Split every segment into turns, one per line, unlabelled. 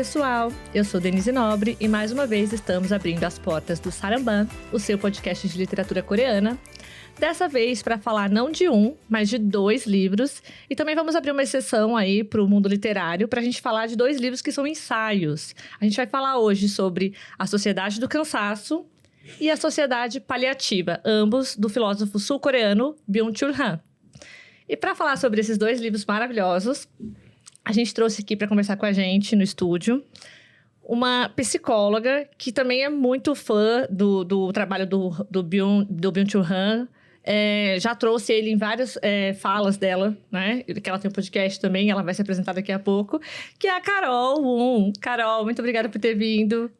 pessoal, eu sou Denise Nobre e mais uma vez estamos abrindo as portas do Saramban, o seu podcast de literatura coreana. Dessa vez para falar não de um, mas de 2 livros. E também vamos abrir uma exceção aí para o mundo literário para a gente falar de 2 livros que são ensaios. A gente vai falar hoje sobre A Sociedade do Cansaço e A Sociedade Paliativa, ambos do filósofo sul-coreano Byung-Chul Han. E para falar sobre esses 2 livros maravilhosos, a gente trouxe aqui para conversar com a gente no estúdio uma psicóloga que também é muito fã do trabalho do Byung-Chul Han. Já trouxe ele em várias falas dela, né? Que ela tem um podcast também, ela vai se apresentar daqui a pouco, que é a Carol Won. Carol, muito obrigada por ter vindo.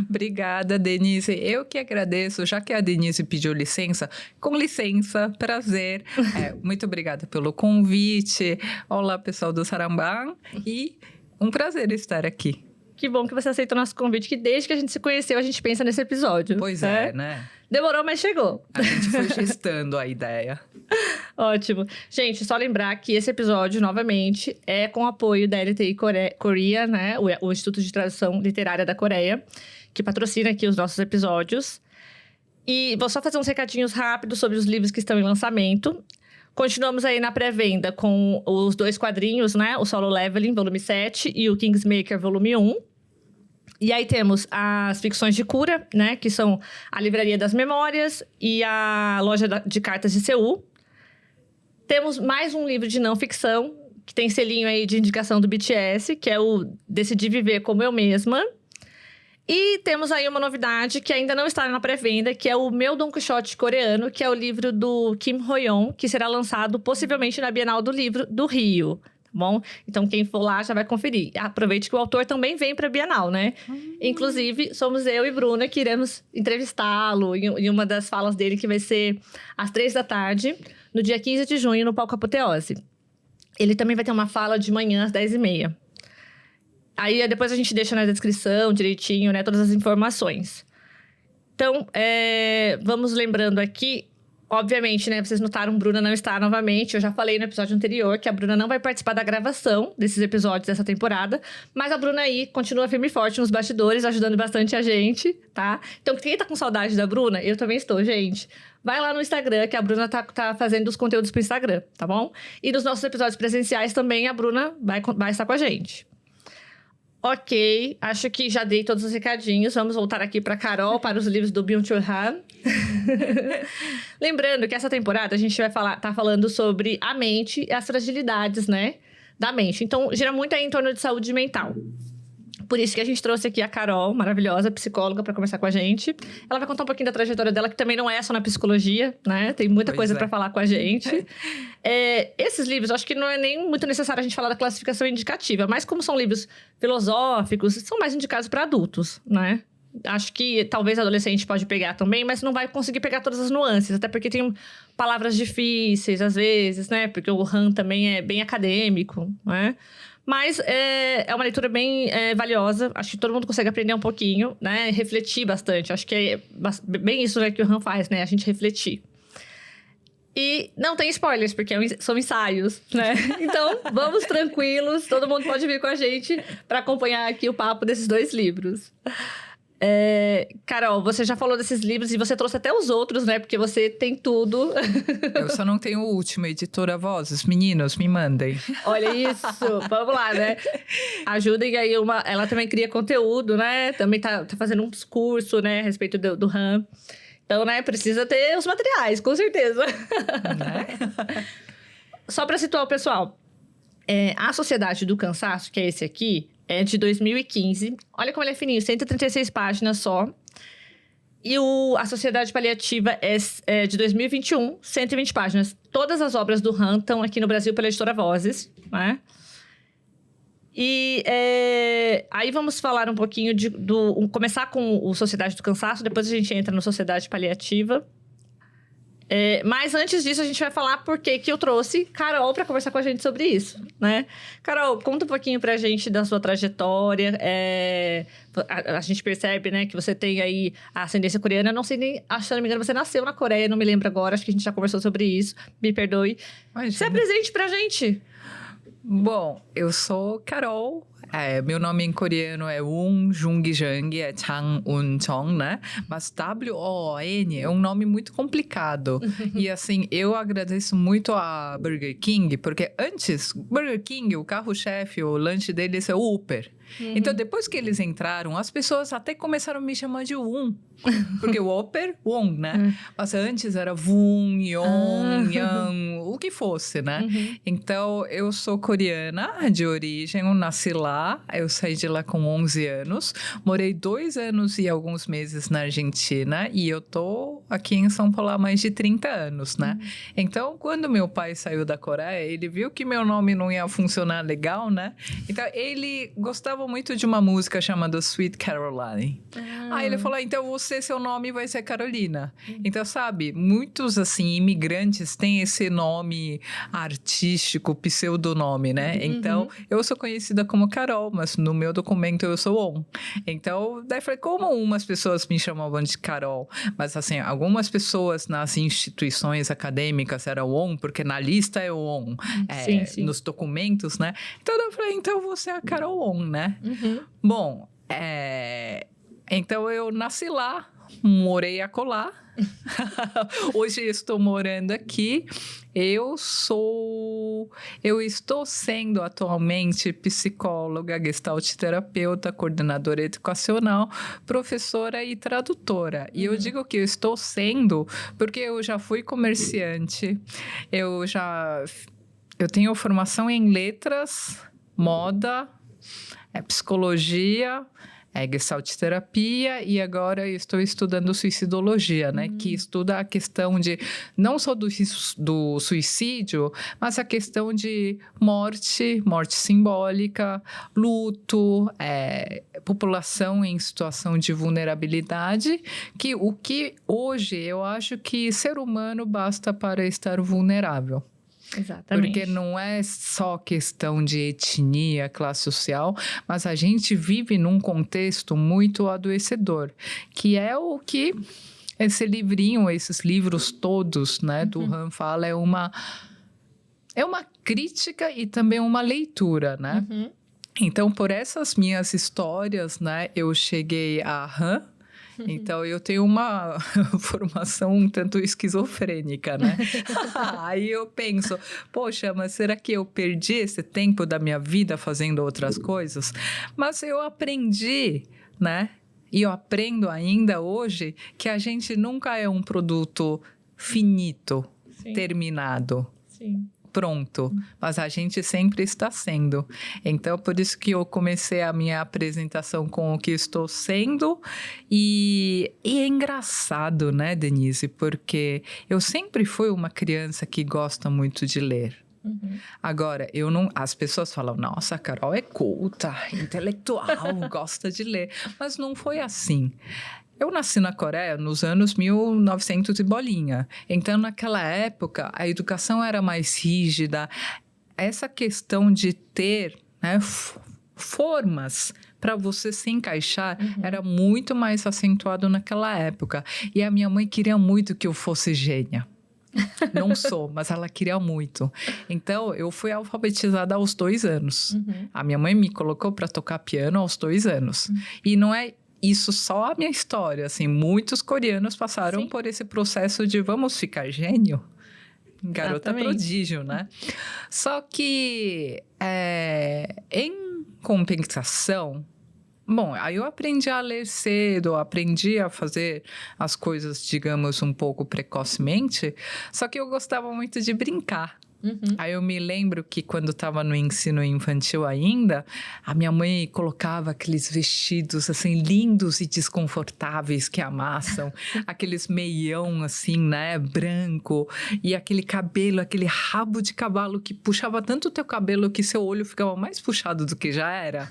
Obrigada, Denise. Eu que agradeço, já que a Denise pediu licença, com licença, prazer. Muito obrigada pelo convite. Olá, pessoal do Saramban. E um prazer estar aqui.
Que bom que você aceitou o nosso convite, que desde que a gente se conheceu, a gente pensa nesse episódio.
Pois é, né?
Demorou, mas chegou.
A gente foi gestando a ideia.
Ótimo. Gente, só lembrar que esse episódio, novamente, é com o apoio da LTI Korea, né? O Instituto de Tradução Literária da Coreia, que patrocina aqui os nossos episódios. E vou só fazer uns recadinhos rápidos sobre os livros que estão em lançamento. Continuamos aí na pré-venda com os 2 quadrinhos, né? O Solo Leveling, volume 7, e o Kingsmaker, volume 1. E aí temos as ficções de cura, né? Que são a Livraria das Memórias e a Loja de Cartas de Seul. Temos mais um livro de não ficção, que tem selinho aí de indicação do BTS, que é o Decidi Viver Como Eu Mesma. E temos aí uma novidade que ainda não está na pré-venda, que é o Meu Don Quixote Coreano, que é o livro do Kim Ho-yeon, que será lançado possivelmente na Bienal do Livro do Rio. Bom, então quem for lá já vai conferir. Aproveite que o autor também vem para a Bienal, né? Inclusive, somos eu e Bruna que iremos entrevistá-lo em uma das falas dele, que vai ser às 15h, no dia 15 de junho, no Palco Apoteose. Ele também vai ter uma fala de manhã às 10h30. Aí depois a gente deixa na descrição direitinho, né? Todas as informações. Então, vamos lembrando aqui. Obviamente, né, vocês notaram, Bruna não está novamente. Eu já falei no episódio anterior que a Bruna não vai participar da gravação desses episódios dessa temporada. Mas a Bruna aí continua firme e forte nos bastidores, ajudando bastante a gente, tá? Então, quem tá com saudade da Bruna, eu também estou, gente. Vai lá no Instagram, que a Bruna tá fazendo os conteúdos pro Instagram, tá bom? E nos nossos episódios presenciais também, a Bruna vai estar com a gente. Ok, acho que já dei todos os recadinhos. Vamos voltar aqui para Carol, para os livros do Byung-Chul Han. Lembrando que essa temporada a gente vai tá falando sobre a mente e as fragilidades, né, da mente. Então, gira muito aí em torno de saúde mental. Por isso que a gente trouxe aqui a Carol, maravilhosa, psicóloga, para conversar com a gente. Ela vai contar um pouquinho da trajetória dela, que também não é só na psicologia, né? Tem muita coisa para falar com a gente. Esses livros, acho que não é nem muito necessário a gente falar da classificação indicativa, mas como são livros filosóficos, são mais indicados para adultos, né? Acho que talvez adolescente pode pegar também, mas não vai conseguir pegar todas as nuances, até porque tem palavras difíceis, às vezes, né? Porque o Han também é bem acadêmico, né? Mas é uma leitura bem valiosa. Acho que todo mundo consegue aprender um pouquinho, né? Refletir bastante. Acho que é bem isso, né, que o Han faz, né? A gente refletir. E não tem spoilers, porque são ensaios, né? Então, vamos tranquilos. Todo mundo pode vir com a gente para acompanhar aqui o papo desses 2 livros. Carol, você já falou desses livros e você trouxe até os outros, né? Porque você tem tudo.
Eu só não tenho o último, Editora Vozes. Meninos, me mandem.
Olha isso, vamos lá, né? Ajudem aí ela também cria conteúdo, né? Também tá fazendo um discurso, né? A respeito do Han. Então, né? Precisa ter os materiais, com certeza.
Né?
Só para situar o pessoal. A Sociedade do Cansaço, que é esse aqui, é de 2015. Olha como ele é fininho, 136 páginas só. E a Sociedade Paliativa é de 2021, 120 páginas. Todas as obras do Han estão aqui no Brasil pela Editora Vozes, né? E aí vamos falar um pouquinho começar com o Sociedade do Cansaço, depois a gente entra no Sociedade Paliativa. Mas antes disso, a gente vai falar por que eu trouxe Carol para conversar com a gente sobre isso, né? Carol, conta um pouquinho pra gente da sua trajetória. A gente percebe, né, que você tem aí a ascendência coreana. Não sei nem, se não me engano, você nasceu na Coreia, não me lembro agora. Acho que a gente já conversou sobre isso. Me perdoe. Se apresente pra gente.
Bom, eu sou Carol. Meu nome em coreano é Won Jung-jang, é Chang Un-chong, né? Mas W-O-N é um nome muito complicado. E assim, eu agradeço muito a Burger King, porque antes, Burger King, o carro-chefe, o lanche deles é o Whopper. Então, depois que eles entraram, as pessoas até começaram a me chamar de Won. Porque o Whopper, Won, né? Mas antes era Won, Yong, Yang, o que fosse, né? Então, eu sou coreana de origem, eu nasci lá, eu saí de lá com 11 anos, morei 2 anos e alguns meses na Argentina e eu tô aqui em São Paulo há mais de 30 anos, né? Então, quando meu pai saiu da Coreia, ele viu que meu nome não ia funcionar legal, né? Então, ele gostava muito de uma música chamada Sweet Caroline. Aí ele falou, então seu nome vai ser Carolina. Então, sabe, muitos, assim, imigrantes têm esse nome artístico, pseudonome, né? Então, eu sou conhecida como Carol, mas no meu documento eu sou On. Então, daí eu falei, como umas pessoas me chamavam de Carol, mas assim, algumas pessoas nas instituições acadêmicas eram On, porque na lista é On,
Sim.
nos documentos, né? Então, eu falei, então você é a Carol On, né? Bom, então eu nasci lá, morei acolá. Hoje estou morando aqui. Eu estou sendo atualmente psicóloga, gestalt terapeuta, coordenadora educacional, professora e tradutora. E eu digo que eu estou sendo porque eu já fui comerciante, eu tenho formação em letras, moda, psicologia, gestalt terapia e agora eu estou estudando suicidologia, né? Que estuda a questão de, não só do suicídio, mas a questão de morte simbólica, luto, população em situação de vulnerabilidade, o que hoje eu acho que ser humano basta para estar vulnerável.
Exatamente.
Porque não é só questão de etnia, classe social, mas a gente vive num contexto muito adoecedor, que é o que esse livrinho, esses livros todos, né, do Han fala, é uma crítica e também uma leitura, né? Então, por essas minhas histórias, né, eu cheguei a Han. Então, eu tenho uma formação um tanto esquizofrênica, né? Aí eu penso, poxa, mas será que eu perdi esse tempo da minha vida fazendo outras coisas? Mas eu aprendi, né? E eu aprendo ainda hoje que a gente nunca é um produto finito, terminado.
Sim.
Pronto, mas a gente sempre está sendo. Então, por isso que eu comecei a minha apresentação com o que estou sendo. E é engraçado, né, Denise? Porque eu sempre fui uma criança que gosta muito de ler. Agora, as pessoas falam, nossa, a Carol é culta, intelectual, gosta de ler. Mas não foi assim. Eu nasci na Coreia nos anos 1900 e bolinha. Então, naquela época, a educação era mais rígida. Essa questão de ter, né, formas para você se encaixar era muito mais acentuado naquela época. E a minha mãe queria muito que eu fosse gênia. Não sou, mas ela queria muito. Então, eu fui alfabetizada aos 2 anos. A minha mãe me colocou para tocar piano aos 2 anos. E não é isso só a minha história, assim, muitos coreanos passaram por esse processo de vamos ficar gênio? Garota prodígio, né? Só que, em compensação, bom, aí eu aprendi a ler cedo, aprendi a fazer as coisas, digamos, um pouco precocemente, só que eu gostava muito de brincar. Aí eu me lembro que quando estava no ensino infantil ainda, a minha mãe colocava aqueles vestidos assim lindos e desconfortáveis que amassam, aqueles meião assim, né, branco, e aquele cabelo, aquele rabo de cavalo que puxava tanto o teu cabelo que seu olho ficava mais puxado do que já era.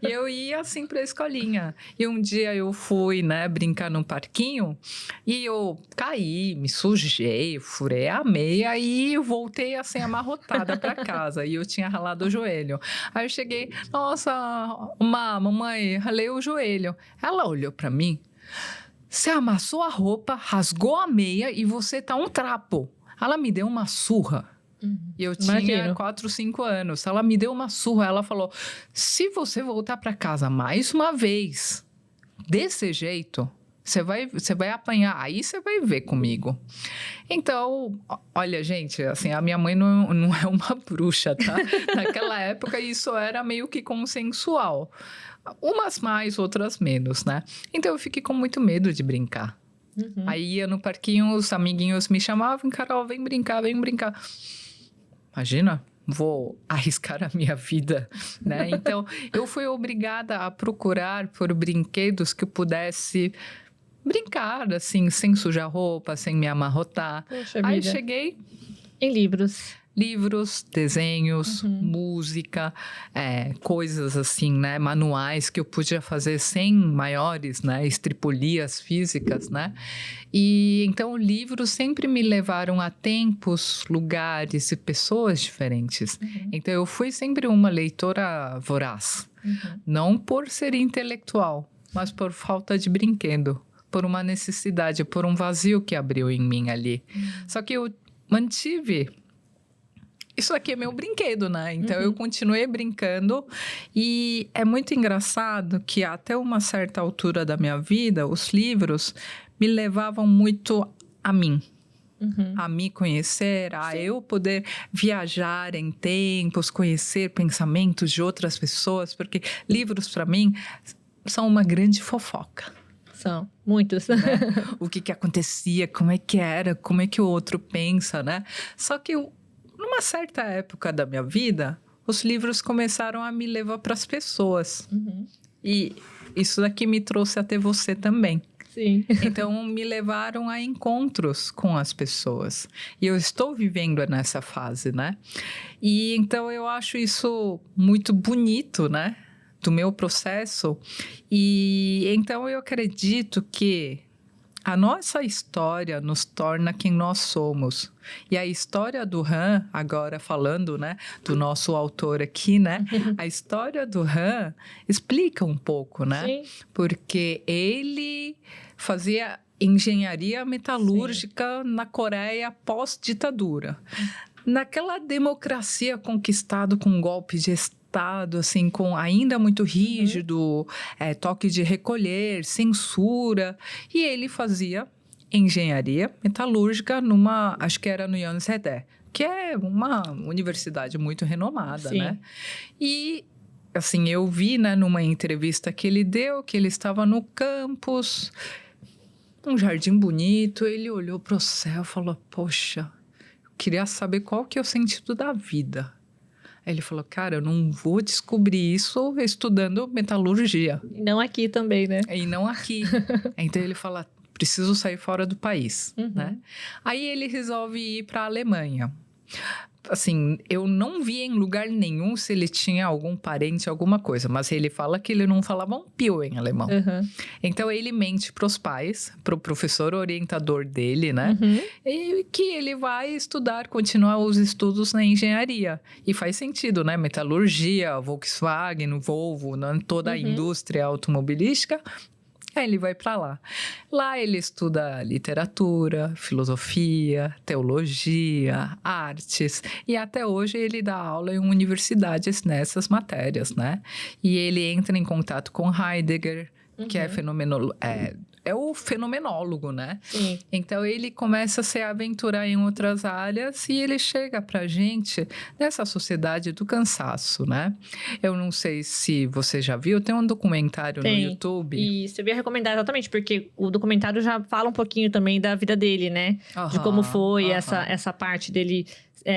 E eu ia assim para a escolinha. E um dia eu fui, né, brincar num parquinho e eu caí, me sujei, furei a meia e voltei assim amarrotada para casa e eu tinha ralado o joelho. Aí eu cheguei, nossa, mamãe, ralei o joelho. Ela olhou para mim, você amassou a roupa, rasgou a meia e você tá um trapo. Ela me deu uma surra. E eu tinha
Imagino.
4, 5 anos. Ela me deu uma surra. Ela falou: se você voltar para casa mais uma vez, desse jeito, você vai apanhar. Aí você vai ver comigo. Então, olha, gente, assim, a minha mãe não é uma bruxa, tá? Naquela época, isso era meio que consensual. Umas mais, outras menos, né? Então, eu fiquei com muito medo de brincar. Aí ia no parquinho, os amiguinhos me chamavam: Carol, vem brincar, vem brincar. Imagina, vou arriscar a minha vida, né? Então, eu fui obrigada a procurar por brinquedos que eu pudesse brincar, assim, sem sujar roupa, sem me amarrotar.
Poxa
Aí
vida.
cheguei,
Em livros.
livros, desenhos, música, coisas assim, né? Manuais que eu podia fazer sem maiores, né? Estripulias físicas, né? E então livros sempre me levaram a tempos, lugares e pessoas diferentes. Então eu fui sempre uma leitora voraz. Não por ser intelectual, mas por falta de brinquedo, por uma necessidade, por um vazio que abriu em mim ali. Só que eu mantive. Isso aqui é meu brinquedo, né? Então, eu continuei brincando. E é muito engraçado que até uma certa altura da minha vida, os livros me levavam muito a mim. A me conhecer, a eu poder viajar em tempos, conhecer pensamentos de outras pessoas. Porque livros, para mim, são uma grande fofoca.
São muitos.
Né? O que acontecia, como é que era, como é que o outro pensa, né? Só que numa certa época da minha vida, os livros começaram a me levar para as pessoas. E isso daqui me trouxe até você também.
Sim.
Então, me levaram a encontros com as pessoas. E eu estou vivendo nessa fase, né? E então, eu acho isso muito bonito, né? Do meu processo. E então, eu acredito que a nossa história nos torna quem nós somos. E a história do Han, agora falando, né, do nosso autor aqui, né? A história do Han explica um pouco, né?
Sim.
Porque ele fazia engenharia metalúrgica na Coreia pós-ditadura. Naquela democracia conquistada com um golpe de Estado, assim, com ainda muito rígido, toque de recolher, censura. E ele fazia engenharia metalúrgica acho que era no Yonsei-dae, que é uma universidade muito renomada,
Sim.
né? E, assim, eu vi, né, numa entrevista que ele deu, que ele estava no campus, um jardim bonito, ele olhou para o céu e falou: poxa, eu queria saber qual que é o sentido da vida. Aí ele falou: cara, eu não vou descobrir isso estudando metalurgia.
E não aqui também, né?
E não aqui. Então ele fala: preciso sair fora do país, né? Aí ele resolve ir para a Alemanha. Assim, eu não vi em lugar nenhum se ele tinha algum parente, alguma coisa. Mas ele fala que ele não falava um pio em alemão. Então, ele mente para os pais, para o professor orientador dele, né? E que ele vai estudar, continuar os estudos na engenharia. E faz sentido, né? Metalurgia, Volkswagen, Volvo, né? Toda a indústria automobilística. Aí ele vai para lá. Lá ele estuda literatura, filosofia, teologia, artes. E até hoje ele dá aula em universidades nessas matérias, né? E ele entra em contato com Heidegger, que é o fenomenólogo, né?
Sim.
Então, ele começa a se aventurar em outras áreas e ele chega pra gente nessa sociedade do cansaço, né? Eu não sei se você já viu, tem um documentário no YouTube.
Isso, eu ia recomendar exatamente, porque o documentário já fala um pouquinho também da vida dele, né? De como foi essa parte dele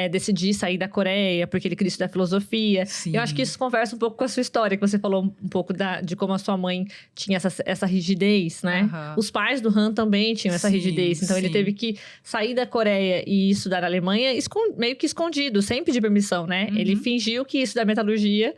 decidir sair da Coreia, porque ele queria estudar filosofia.
Sim.
Eu acho que isso conversa um pouco com a sua história, que você falou um pouco de como a sua mãe tinha essa rigidez, né? Os pais do Han também tinham essa rigidez. Então, ele teve que sair da Coreia e estudar na Alemanha meio que escondido, sem pedir permissão, né? Ele fingiu que ia estudar metalurgia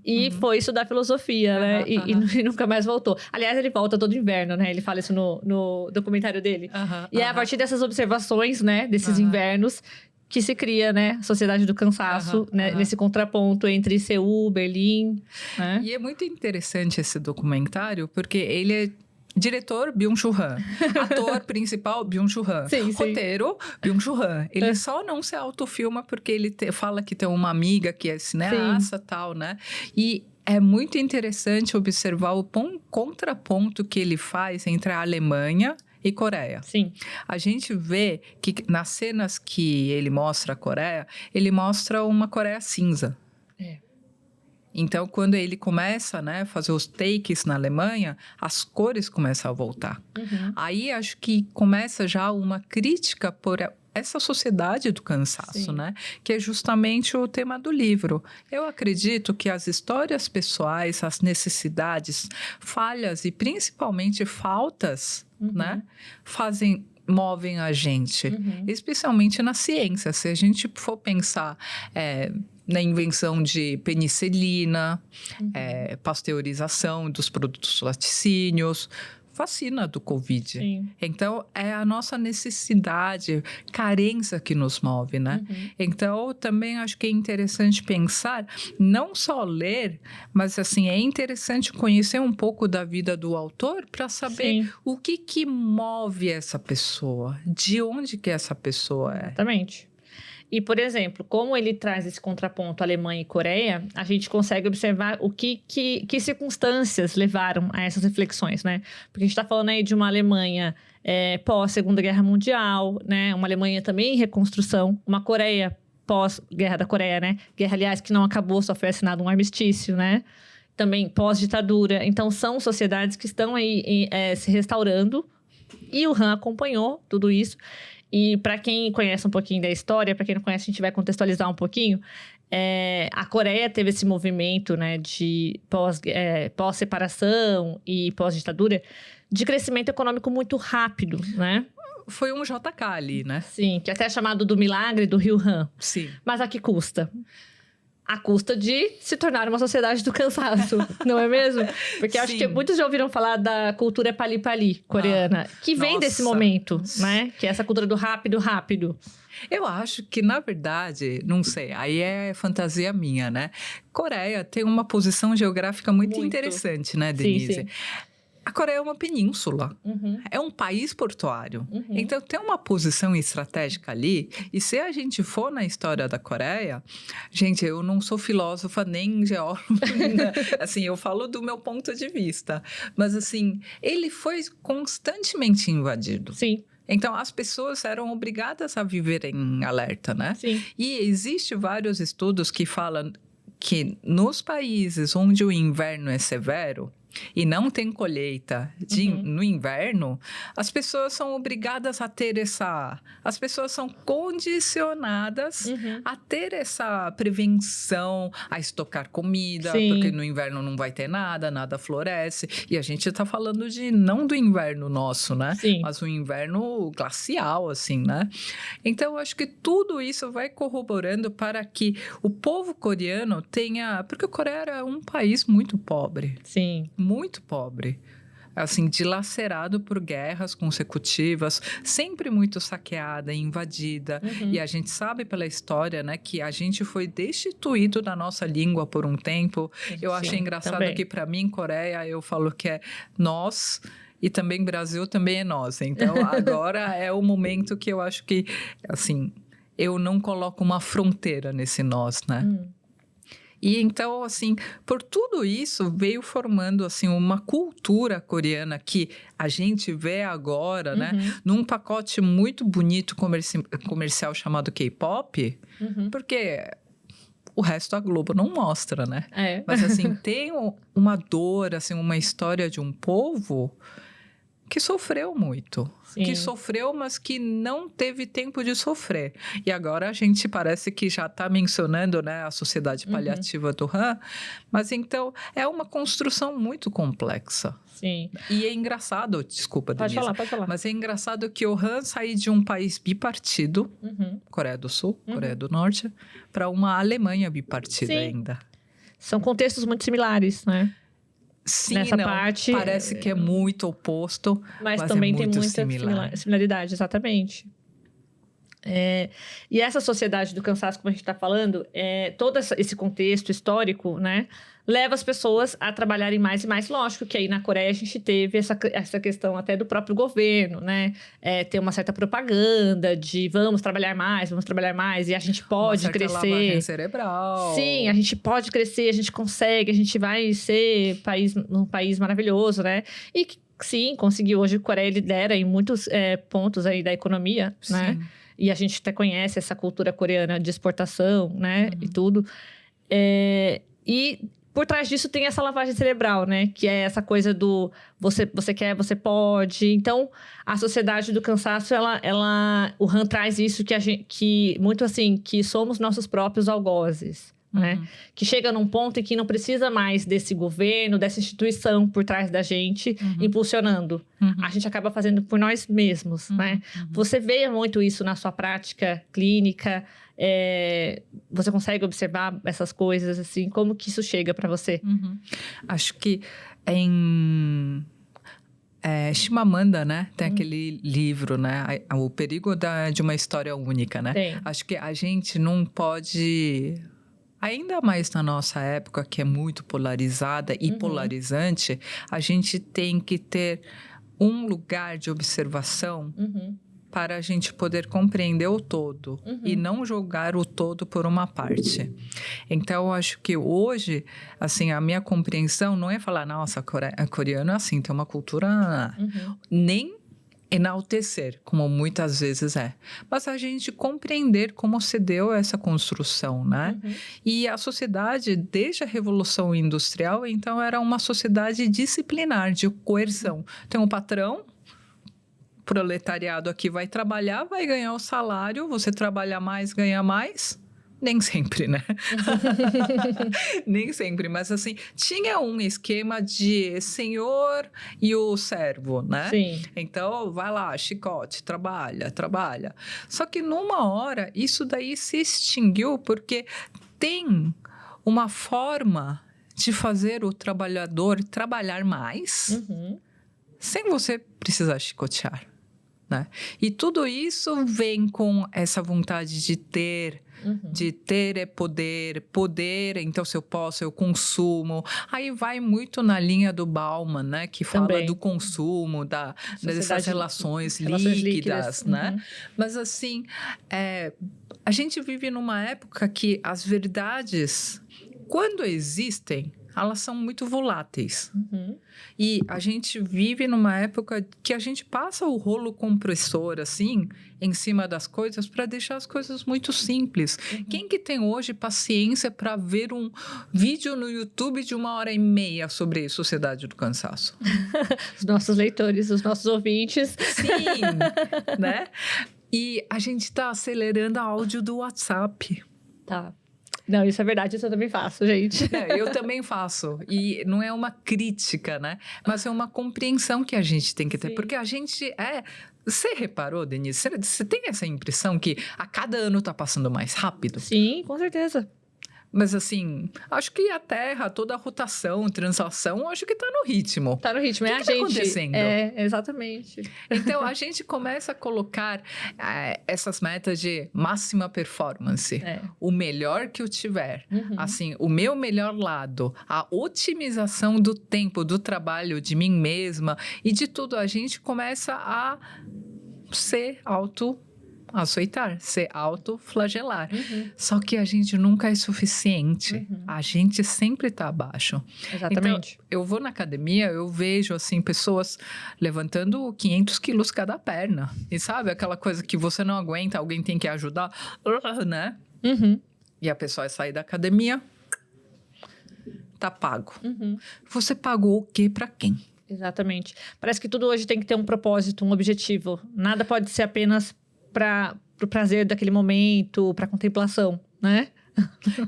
e foi estudar filosofia, né? E nunca mais voltou. Aliás, ele volta todo inverno, né? Ele fala isso no documentário dele. E é a partir dessas observações, né? Desses invernos, que se cria, né, a sociedade do cansaço, né, nesse contraponto entre Seul, Berlim, né?
E é muito interessante esse documentário, porque ele Diretor, Byung-Chul Han. Ator principal, Byung-Chul Han.
Sim, sim.
Roteiro, Byung-Chul Han. Ele só não se autofilma porque ele fala que tem uma amiga que é cineasta e tal, né? E é muito interessante observar o contraponto que ele faz entre a Alemanha e Coreia.
Sim.
A gente vê que nas cenas que ele mostra a Coreia, ele mostra uma Coreia cinza. Então, quando ele começa, né, a fazer os takes na Alemanha, as cores começam a voltar. Aí, acho que começa já uma crítica por essa sociedade do cansaço, né? Que é justamente o tema do livro. Eu acredito que as histórias pessoais, as necessidades, falhas e principalmente faltas, né? Movem a gente, especialmente na ciência. Se a gente for pensar na invenção de penicilina, pasteurização dos produtos laticínios, vacina do Covid.
Sim.
Então, é a nossa necessidade, carência que nos move, né? Então, também acho que é interessante pensar, não só ler, mas, assim, é interessante conhecer um pouco da vida do autor para saber o que move essa pessoa, de onde que essa pessoa é.
Exatamente. E, por exemplo, como ele traz esse contraponto Alemanha e Coreia, a gente consegue observar o que circunstâncias levaram a essas reflexões, né? Porque a gente está falando aí de uma Alemanha pós-Segunda Guerra Mundial, né? Uma Alemanha também em reconstrução, uma Coreia pós-Guerra da Coreia, né? Guerra, aliás, que não acabou, só foi assinado um armistício, né? Também pós-ditadura. Então, são sociedades que estão aí se restaurando e o Han acompanhou tudo isso. E para quem conhece um pouquinho da história, para quem não conhece, a gente vai contextualizar um pouquinho. A Coreia teve esse movimento, né, de pós-separação e pós-ditadura, de crescimento econômico muito rápido, né?
Foi um JK ali, né?
Sim, que até é chamado do milagre do Rio Han.
Sim.
Mas a que custa? A custa de se tornar uma sociedade do cansaço, não é mesmo? Porque acho que muitos já ouviram falar da cultura pali-pali coreana, que vem desse momento, né? Que é essa cultura do rápido.
Eu acho que, na verdade, não sei, aí é fantasia minha, né? Coreia tem uma posição geográfica muito interessante, né, Denise?
Sim.
A Coreia é uma península, é um país portuário. Então, tem uma posição estratégica ali. E se a gente for na história da Coreia... Gente, eu não sou filósofa nem geóloga. Assim, eu falo do meu ponto de vista. Mas, assim, ele foi constantemente invadido.
Sim.
Então, as pessoas eram obrigadas a viver em alerta, né?
Sim.
E existem vários estudos que falam que nos países onde o inverno é severo e não tem colheita no inverno, as pessoas são obrigadas a ter as pessoas são condicionadas a ter essa prevenção, a estocar comida, porque no inverno não vai ter nada floresce. E a gente está falando não do inverno nosso, né?
Sim.
Mas um inverno glacial, assim, né? Então, eu acho que tudo isso vai corroborando para que o povo coreano tenha... Porque a Coreia era um país muito pobre.
Sim.
Muito pobre, assim, dilacerado por guerras consecutivas, sempre muito saqueada, invadida. E a gente sabe pela história, né, que a gente foi destituído da nossa língua por um tempo. Eu achei engraçado também. Que, para mim, Coreia, eu falo que é nós... E também Brasil também é nós. Então, agora é o momento que eu acho que, assim, eu não coloco uma fronteira nesse nós, né? E então, assim, por tudo isso, veio formando, assim, uma cultura coreana que a gente vê agora, né? Num pacote muito bonito comercial chamado K-pop, porque o resto a Globo não mostra, né? Mas, assim, tem uma dor, assim, uma história de um povo que sofreu muito. Sim. Que sofreu, mas que não teve tempo de sofrer. E agora a gente parece que já está mencionando, né, a sociedade paliativa do Han, mas então é uma construção muito complexa.
Sim.
E é engraçado, desculpa, Denise,
pode falar.
mas é engraçado que o Han saiu de um país bipartido, Coreia do Sul, Coreia do Norte, para uma Alemanha bipartida ainda.
São contextos muito similares, né?
Sim,
nessa parte.
Parece que é muito oposto, mas
também
é muito
tem muita similaridade, exatamente. E essa sociedade do cansaço, como a gente está falando, todo esse contexto histórico, né, leva as pessoas a trabalharem mais e mais. Lógico que aí na Coreia a gente teve essa questão até do próprio governo, né? Ter uma certa propaganda de vamos trabalhar mais, e a gente pode
uma certa
crescer.
lavagem cerebral.
Sim, a gente pode crescer, a gente consegue, a gente vai ser um país maravilhoso, né? E sim, conseguiu. Hoje a Coreia lidera em muitos pontos aí da economia, né?
Sim.
E a gente até conhece essa cultura coreana de exportação, né? E tudo. E por trás disso tem essa lavagem cerebral, né? Que é essa coisa do você quer, você pode. Então, a sociedade do cansaço, o Han traz isso que muito assim, que somos nossos próprios algozes, né? Que chega num ponto em que não precisa mais desse governo, dessa instituição por trás da gente, impulsionando. A gente acaba fazendo por nós mesmos, né? Você vê muito isso na sua prática clínica. Você consegue observar essas coisas, assim? Como que isso chega para você?
Acho que em Chimamanda, né? Tem aquele livro, né? O perigo de uma história única, né?
Tem.
Acho que a gente não pode... Ainda mais na nossa época, que é muito polarizada e polarizante, a gente tem que ter um lugar de observação para a gente poder compreender o todo e não julgar o todo por uma parte. Então, eu acho que hoje, assim, a minha compreensão não é falar, nossa, coreano é assim, tem uma cultura... Nem enaltecer, como muitas vezes é. Mas a gente compreender como se deu essa construção, né? E a sociedade, desde a Revolução Industrial, então, era uma sociedade disciplinar, de coerção. Tem um patrão, proletariado aqui vai trabalhar, vai ganhar o salário, você trabalha mais, ganha mais... Nem sempre, né? Nem sempre, mas assim, tinha um esquema de senhor e o servo, né?
Sim.
Então, vai lá, chicote, trabalha. Só que numa hora, isso daí se extinguiu porque tem uma forma de fazer o trabalhador trabalhar mais sem você precisar chicotear, né? E tudo isso vem com essa vontade de ter... De ter é poder, então se eu posso, eu consumo. Aí vai muito na linha do Bauman, né? Que fala do consumo, dessas relações líquidas, né? Mas assim, a gente vive numa época que as verdades, quando existem, elas são muito voláteis. E a gente vive numa época que a gente passa o rolo compressor, assim, em cima das coisas para deixar as coisas muito simples. Quem que tem hoje paciência para ver um vídeo no YouTube de 1h30 sobre sociedade do cansaço?
Os nossos leitores, os nossos ouvintes.
Sim, né? E a gente está acelerando áudio do WhatsApp.
Tá. Não, isso é verdade, isso eu também faço, gente.
Eu também faço. E não é uma crítica, né? Mas é uma compreensão que a gente tem que ter. Sim. Porque a gente Você reparou, Denise? Você tem essa impressão que a cada ano está passando mais rápido?
Sim, com certeza.
Mas assim, acho que a Terra, toda a rotação, translação, acho que tá no ritmo.
Tá no ritmo,
o que
a
tá
gente...
acontecendo?
Exatamente.
Então, a gente começa a colocar essas metas de máxima performance. O melhor que eu tiver. Assim, o meu melhor lado. A otimização do tempo, do trabalho, de mim mesma e de tudo. A gente começa a ser açoitar, ser autoflagelar. Só que a gente nunca é suficiente. A gente sempre está abaixo.
Exatamente.
Então, eu vou na academia, eu vejo, assim, pessoas levantando 500 quilos cada perna. E sabe, aquela coisa que você não aguenta, alguém tem que ajudar, né? E a pessoa sai da academia, tá pago. Você pagou o quê para quem?
Exatamente. Parece que tudo hoje tem que ter um propósito, um objetivo. Nada pode ser apenas para o prazer daquele momento, para contemplação, né?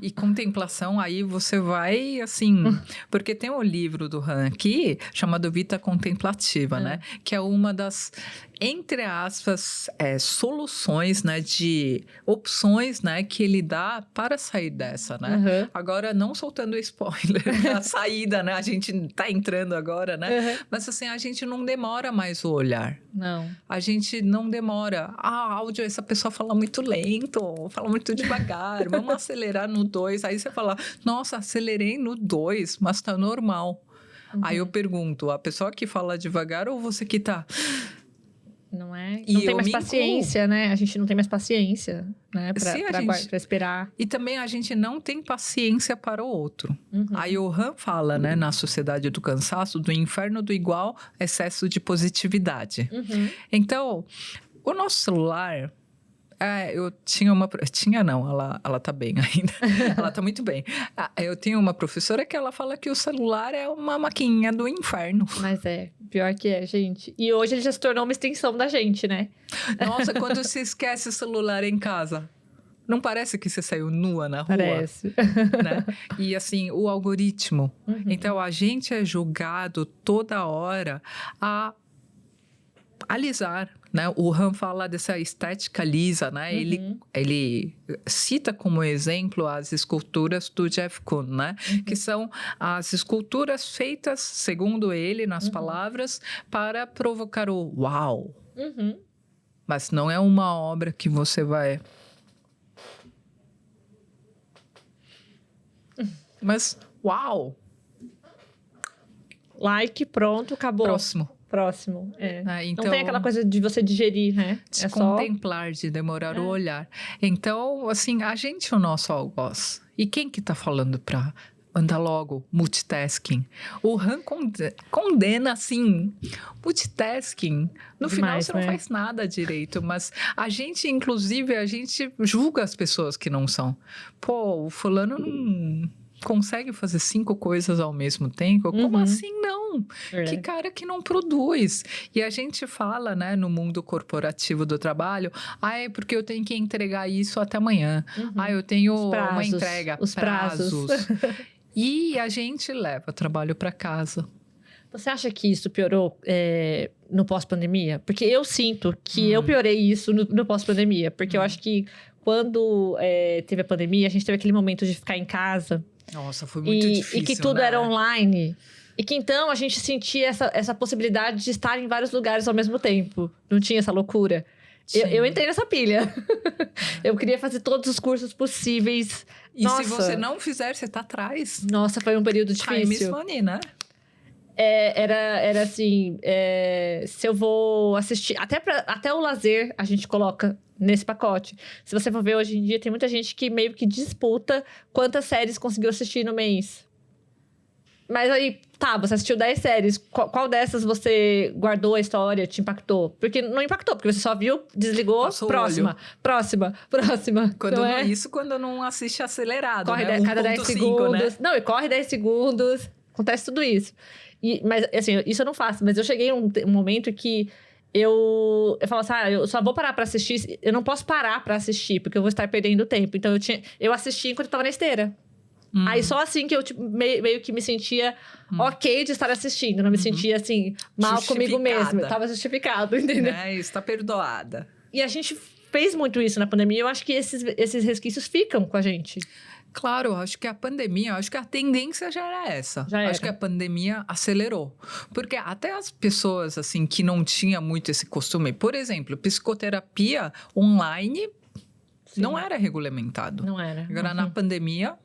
E contemplação, aí você vai, assim... Porque tem um livro do Han aqui, chamado Vita Contemplativa, né? Que é uma das entre aspas, soluções, né, de opções, né, que ele dá para sair dessa, né?
Uhum.
Agora, não soltando spoiler da saída, né? A gente tá entrando agora, né?
Uhum.
Mas assim, a gente não demora mais o olhar.
Não.
A gente não demora. Áudio, essa pessoa fala muito lento, fala muito devagar, vamos acelerar no 2. Aí você fala, nossa, acelerei no 2, mas tá normal.
Uhum.
Aí eu pergunto, a pessoa que fala devagar ou você que tá...
Não é?
E
Não tem
eu
mais
me
paciência, né? A gente não tem mais paciência, né? Pra esperar.
E também a gente não tem paciência para o outro.
Uhum.
A Johan fala, né, na Sociedade do Cansaço, do inferno do igual excesso de positividade.
Uhum.
Então, o nosso celular... eu tinha uma... Tinha não, ela tá bem ainda. Ela tá muito bem. Eu tenho uma professora que ela fala que o celular é uma maquininha do inferno.
Mas pior que gente. E hoje ele já se tornou uma extensão da gente, né?
Nossa, quando você esquece o celular em casa, não parece que você saiu nua na rua?
Parece.
Né? E assim, o algoritmo.
Uhum.
Então, a gente é julgado toda hora a alisar, né? O Han fala dessa estética lisa, né?
Uhum.
Ele cita como exemplo as esculturas do Jeff Koons, né?
Uhum.
Que são as esculturas feitas, segundo ele, nas
uhum.
palavras, para provocar o uau.
Uhum.
Mas não é uma obra que você vai... Mas, uau!
Like, pronto, acabou. Próximo.
Então,
não tem aquela coisa de você digerir, né?
De contemplar, de demorar o olhar. Então, assim, a gente é o nosso algoz. E quem que tá falando pra andar logo? Multitasking. O Han condena, assim, multitasking. No final, você não faz nada direito. Mas a gente, inclusive, a gente julga as pessoas que não são. Pô, o fulano não... consegue fazer 5 coisas ao mesmo tempo? Como assim não? Que cara que não produz. E a gente fala, né, no mundo corporativo do trabalho, é porque eu tenho que entregar isso até amanhã. Eu tenho uma entrega,
os prazos.
E a gente leva trabalho para casa.
Você acha que isso piorou no pós-pandemia? Porque eu sinto que eu piorei isso no pós-pandemia. Porque eu acho que quando teve a pandemia, a gente teve aquele momento de ficar em casa.
Nossa, foi muito difícil,
e que tudo era online. E que então a gente sentia essa possibilidade de estar em vários lugares ao mesmo tempo. Não tinha essa loucura. Eu entrei nessa pilha. Eu queria fazer todos os cursos possíveis.
E se você não fizer, você tá atrás.
Nossa, foi um período difícil.
Time is money, né?
Era assim, se eu vou assistir... Até o lazer a gente coloca nesse pacote. Se você for ver hoje em dia, tem muita gente que meio que disputa quantas séries conseguiu assistir no mês. Mas aí, você assistiu 10 séries. Qual dessas você guardou a história, te impactou? Porque não impactou, porque você só viu, desligou,
passou
próxima.
Quando não assiste acelerado,
corre
né?
cada 10 segundos. Né? Não, e corre 10 segundos. Acontece tudo isso. Mas, assim, isso eu não faço. Mas eu cheguei a um momento que eu falo assim, eu só vou parar pra assistir. Eu não posso parar pra assistir, porque eu vou estar perdendo tempo. Então, eu assisti enquanto eu tava na esteira. Aí, só assim que eu meio que me sentia ok de estar assistindo. Não me sentia, assim, mal comigo mesma. Eu tava justificado, entendeu?
Está perdoada.
E a gente fez muito isso na pandemia. Eu acho que esses resquícios ficam com a gente.
Claro, acho que a pandemia, acho que a tendência já era essa. Acho que a pandemia acelerou. Porque até as pessoas, assim, que não tinham muito esse costume, por exemplo, psicoterapia online não era regulamentado.
Não era.
Agora, na pandemia,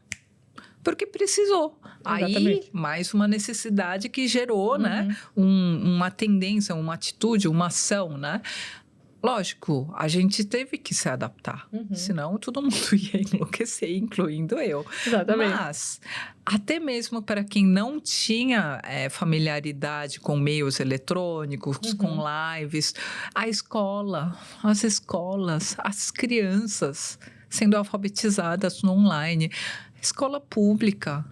porque precisou.
Exatamente.
Aí, mais uma necessidade que gerou, né? Uma tendência, uma atitude, uma ação, né? Lógico, a gente teve que se adaptar, senão todo mundo ia enlouquecer, incluindo eu.
Exatamente.
Mas, até mesmo para quem não tinha familiaridade com meios eletrônicos, com lives, as escolas, as crianças sendo alfabetizadas no online, escola pública.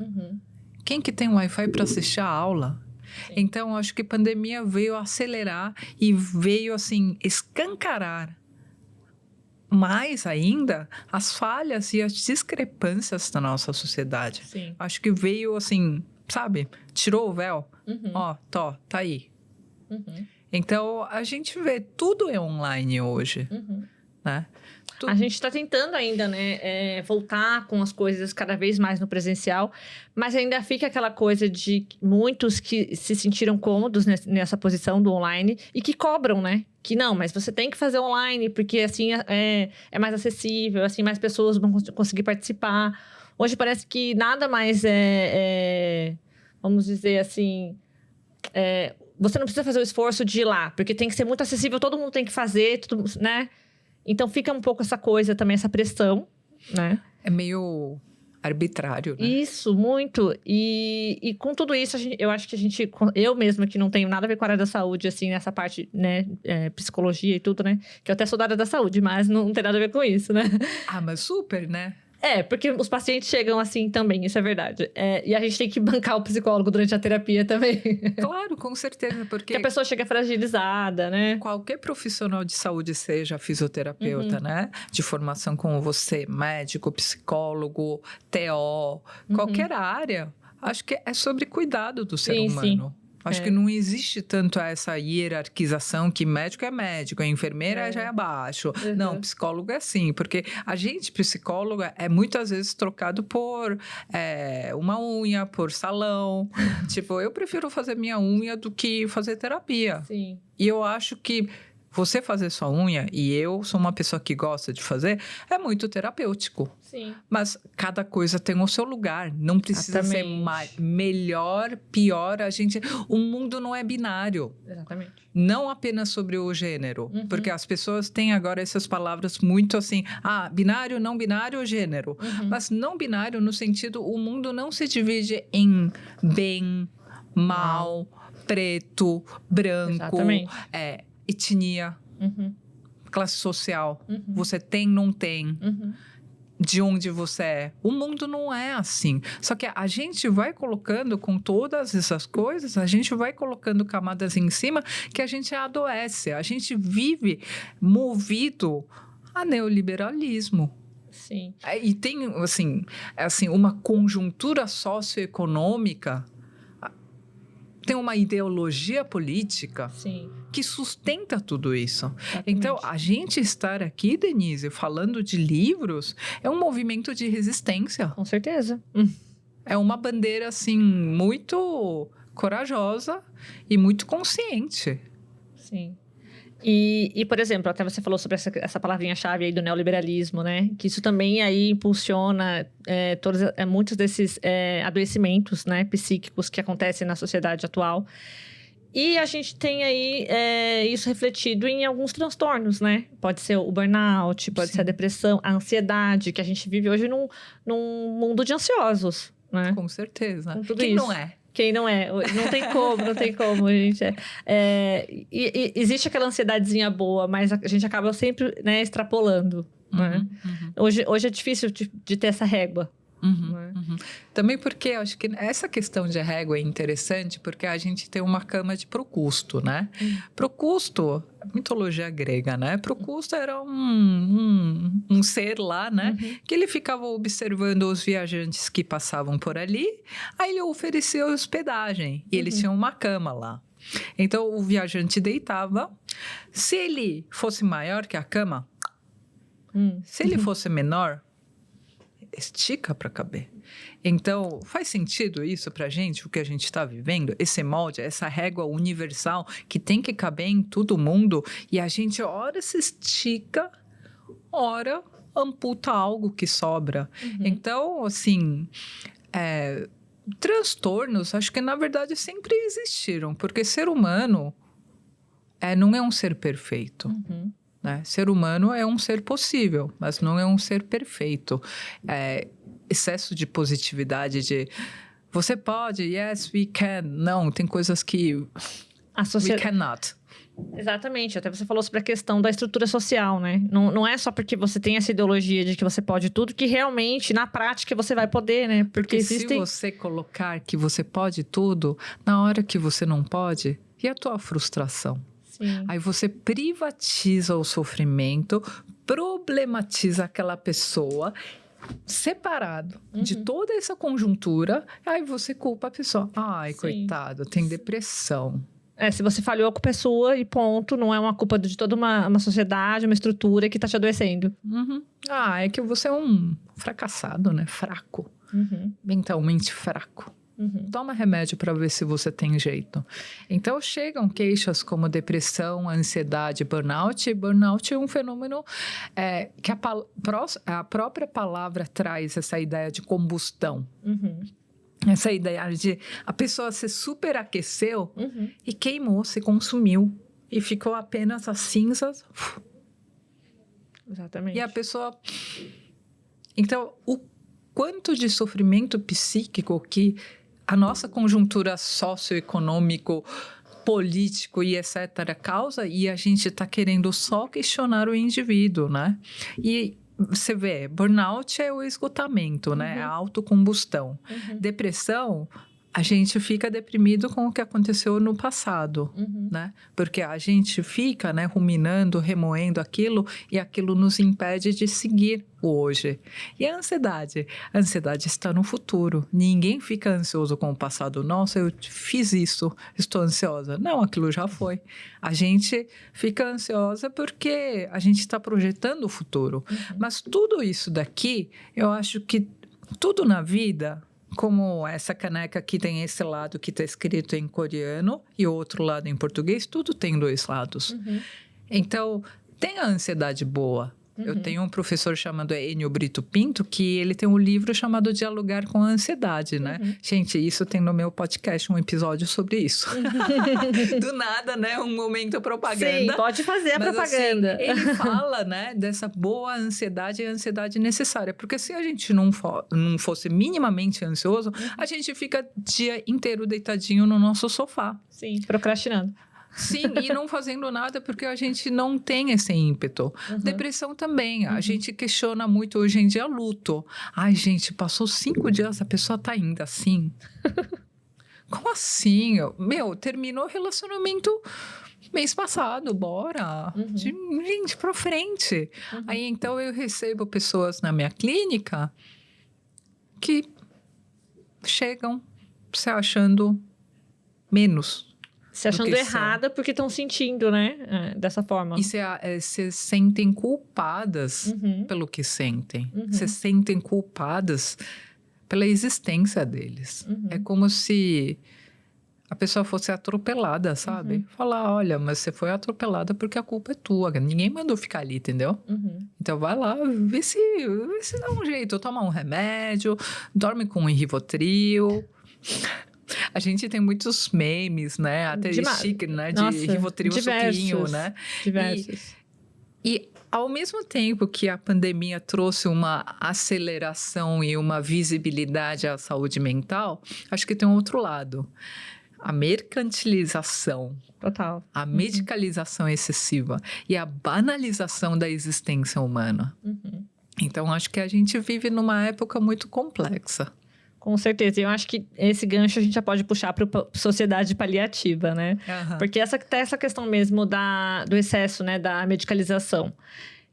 Quem que tem Wi-Fi para assistir a aula? Sim. Então, acho que a pandemia veio acelerar e veio, assim, escancarar mais ainda as falhas e as discrepâncias da nossa sociedade.
Sim.
Acho que veio, assim, sabe? Tirou o véu. Tá aí. Então, a gente vê tudo é online hoje, né?
A gente está tentando ainda, né, voltar com as coisas cada vez mais no presencial, mas ainda fica aquela coisa de muitos que se sentiram cômodos nessa posição do online e que cobram, né? Que não, mas você tem que fazer online, porque assim é mais acessível, assim mais pessoas vão conseguir participar. Hoje parece que nada mais vamos dizer assim, você não precisa fazer o esforço de ir lá, porque tem que ser muito acessível, todo mundo tem que fazer, tudo, né? Então fica um pouco essa coisa também, essa pressão, né?
É meio arbitrário, né?
Isso, muito. E com tudo isso, eu acho que eu mesma que não tenho nada a ver com a área da saúde, assim, nessa parte, né, psicologia e tudo, né? Que eu até sou da área da saúde, mas não tem nada a ver com isso, né?
Ah, mas super, né?
Porque os pacientes chegam assim também, isso é verdade. E a gente tem que bancar o psicólogo durante a terapia também.
Claro, com certeza, porque...
Porque a pessoa chega fragilizada, né?
Qualquer profissional de saúde, seja fisioterapeuta, né? De formação como você, médico, psicólogo, TO, qualquer área, acho que é sobre cuidado do ser humano. Sim. Acho que não existe tanto essa hierarquização que médico é médico, a enfermeira já é abaixo. Não, psicólogo é assim, porque a gente, psicóloga, é muitas vezes trocado por uma unha, por salão. Tipo, eu prefiro fazer minha unha do que fazer terapia.
Sim.
E eu acho que você fazer sua unha, e eu sou uma pessoa que gosta de fazer, é muito terapêutico.
Sim.
Mas cada coisa tem o seu lugar. Não precisa ser melhor, pior. O mundo não é binário.
Exatamente.
Não apenas sobre o gênero. Porque as pessoas têm agora essas palavras muito assim, binário, não binário, gênero. Mas não binário no sentido, o mundo não se divide em bem, mal, preto, branco, etnia, classe social. Você tem, não tem. De onde você é. O mundo não é assim. Só que a gente vai colocando, com todas essas coisas, a gente vai colocando camadas em cima que a gente adoece. A gente vive movido a neoliberalismo.
Sim.
E tem, assim, uma conjuntura socioeconômica, tem uma ideologia política que sustenta tudo isso. Exatamente. Então, a gente estar aqui, Denise, falando de livros, é um movimento de resistência.
Com certeza.
É uma bandeira, assim, muito corajosa e muito consciente.
Sim. E, por exemplo, até você falou sobre essa palavrinha-chave aí do neoliberalismo, né? Que isso também aí impulsiona muitos desses adoecimentos, né, psíquicos que acontecem na sociedade atual. E a gente tem aí isso refletido em alguns transtornos, né? Pode ser o burnout, pode ser a depressão, a ansiedade, que a gente vive hoje num mundo de ansiosos, né?
Com certeza.
Quem
não é?
Quem não é? Não tem como, gente. E existe aquela ansiedadezinha boa, mas a gente acaba sempre, né, extrapolando. Né? Hoje é difícil de ter essa régua.
Também porque eu acho que essa questão de régua é interessante, porque a gente tem uma cama de Procusto, né? Procusto, mitologia grega, né? Procusto era um ser lá, né? Que ele ficava observando os viajantes que passavam por ali, aí ele oferecia hospedagem, e eles tinham uma cama lá. Então, o viajante deitava, se ele fosse maior que a cama, se ele fosse menor, estica para caber. Então, faz sentido isso para a gente, o que a gente está vivendo? Esse molde, essa régua universal que tem que caber em todo mundo e a gente, ora se estica, ora amputa algo que sobra. Então, assim, transtornos, acho que na verdade sempre existiram, porque ser humano não é um ser perfeito. Né? Ser humano é um ser possível, mas não é um ser perfeito. Excesso de positividade, de você pode, yes, we can. Não, tem coisas que we cannot.
Exatamente, até você falou sobre a questão da estrutura social, né? Não é só porque você tem essa ideologia de que você pode tudo, que realmente, na prática, você vai poder, né?
Porque se você colocar que você pode tudo, na hora que você não pode, e a tua frustração?
Sim.
Aí você privatiza o sofrimento, problematiza aquela pessoa, separado de toda essa conjuntura, aí você culpa a pessoa. Ai, coitado, tem depressão.
Se você falhou, a culpa é sua e ponto. Não é uma culpa de toda uma sociedade, uma estrutura que tá te adoecendo.
Uhum. É que você é um fracassado, né? Fraco. Mentalmente fraco. Toma remédio para ver se você tem jeito. Então, chegam queixas como depressão, ansiedade, burnout. E burnout é um fenômeno que a própria palavra traz essa ideia de combustão. Essa ideia de a pessoa se superaqueceu e queimou, se consumiu. E ficou apenas as cinzas.
Exatamente.
E a pessoa... Então, o quanto de sofrimento psíquico que a nossa conjuntura socioeconômico, político e etc. causa, e a gente está querendo só questionar o indivíduo, né? E você vê, burnout é o esgotamento, né? A autocombustão. Depressão, a gente fica deprimido com o que aconteceu no passado, né? Porque a gente fica, né, ruminando, remoendo aquilo, e aquilo nos impede de seguir o hoje. E a ansiedade? A ansiedade está no futuro. Ninguém fica ansioso com o passado. Nossa, eu fiz isso, estou ansiosa. Não, aquilo já foi. A gente fica ansiosa porque a gente está projetando o futuro. Mas tudo isso daqui, eu acho que tudo na vida... Como essa caneca aqui tem esse lado que está escrito em coreano e o outro lado em português, tudo tem dois lados. Então, tem a ansiedade boa. Eu tenho um professor chamado Enio Brito Pinto, que ele tem um livro chamado Dialogar com a Ansiedade, né? Gente, isso tem no meu podcast um episódio sobre isso. Do nada, né? Um momento propaganda.
Sim, pode fazer a propaganda.
Assim, ele fala, né, dessa boa ansiedade e ansiedade necessária. Porque se a gente não fosse minimamente ansioso, a gente fica o dia inteiro deitadinho no nosso sofá.
Sim, procrastinando.
Sim, e não fazendo nada porque a gente não tem esse ímpeto. Depressão também. A gente questiona muito hoje em dia luto. Ai, gente, passou 5 dias, a pessoa tá ainda assim. Como assim? Terminou o relacionamento mês passado, bora. Gente, pra frente. Aí, então, eu recebo pessoas na minha clínica que chegam se achando menos.
Se achando errada porque estão sentindo, né? Dessa forma.
E se sentem culpadas pelo que sentem. Se sentem culpadas pela existência deles. É como se a pessoa fosse atropelada, sabe? Falar, olha, mas você foi atropelada porque a culpa é tua. Ninguém mandou ficar ali, entendeu? Então vai lá, vê se dá um jeito. Toma um remédio, dorme com um Rivotril... A gente tem muitos memes, né? Até chique, né? De Rivotril, suquinho, né?
Diversos.
E ao mesmo tempo que a pandemia trouxe uma aceleração e uma visibilidade à saúde mental, acho que tem um outro lado. A mercantilização.
Total.
A medicalização excessiva e a banalização da existência humana. Então, acho que a gente vive numa época muito complexa.
Com certeza. Eu acho que esse gancho a gente já pode puxar para a sociedade paliativa, né? Porque essa questão mesmo do excesso, né? Da medicalização.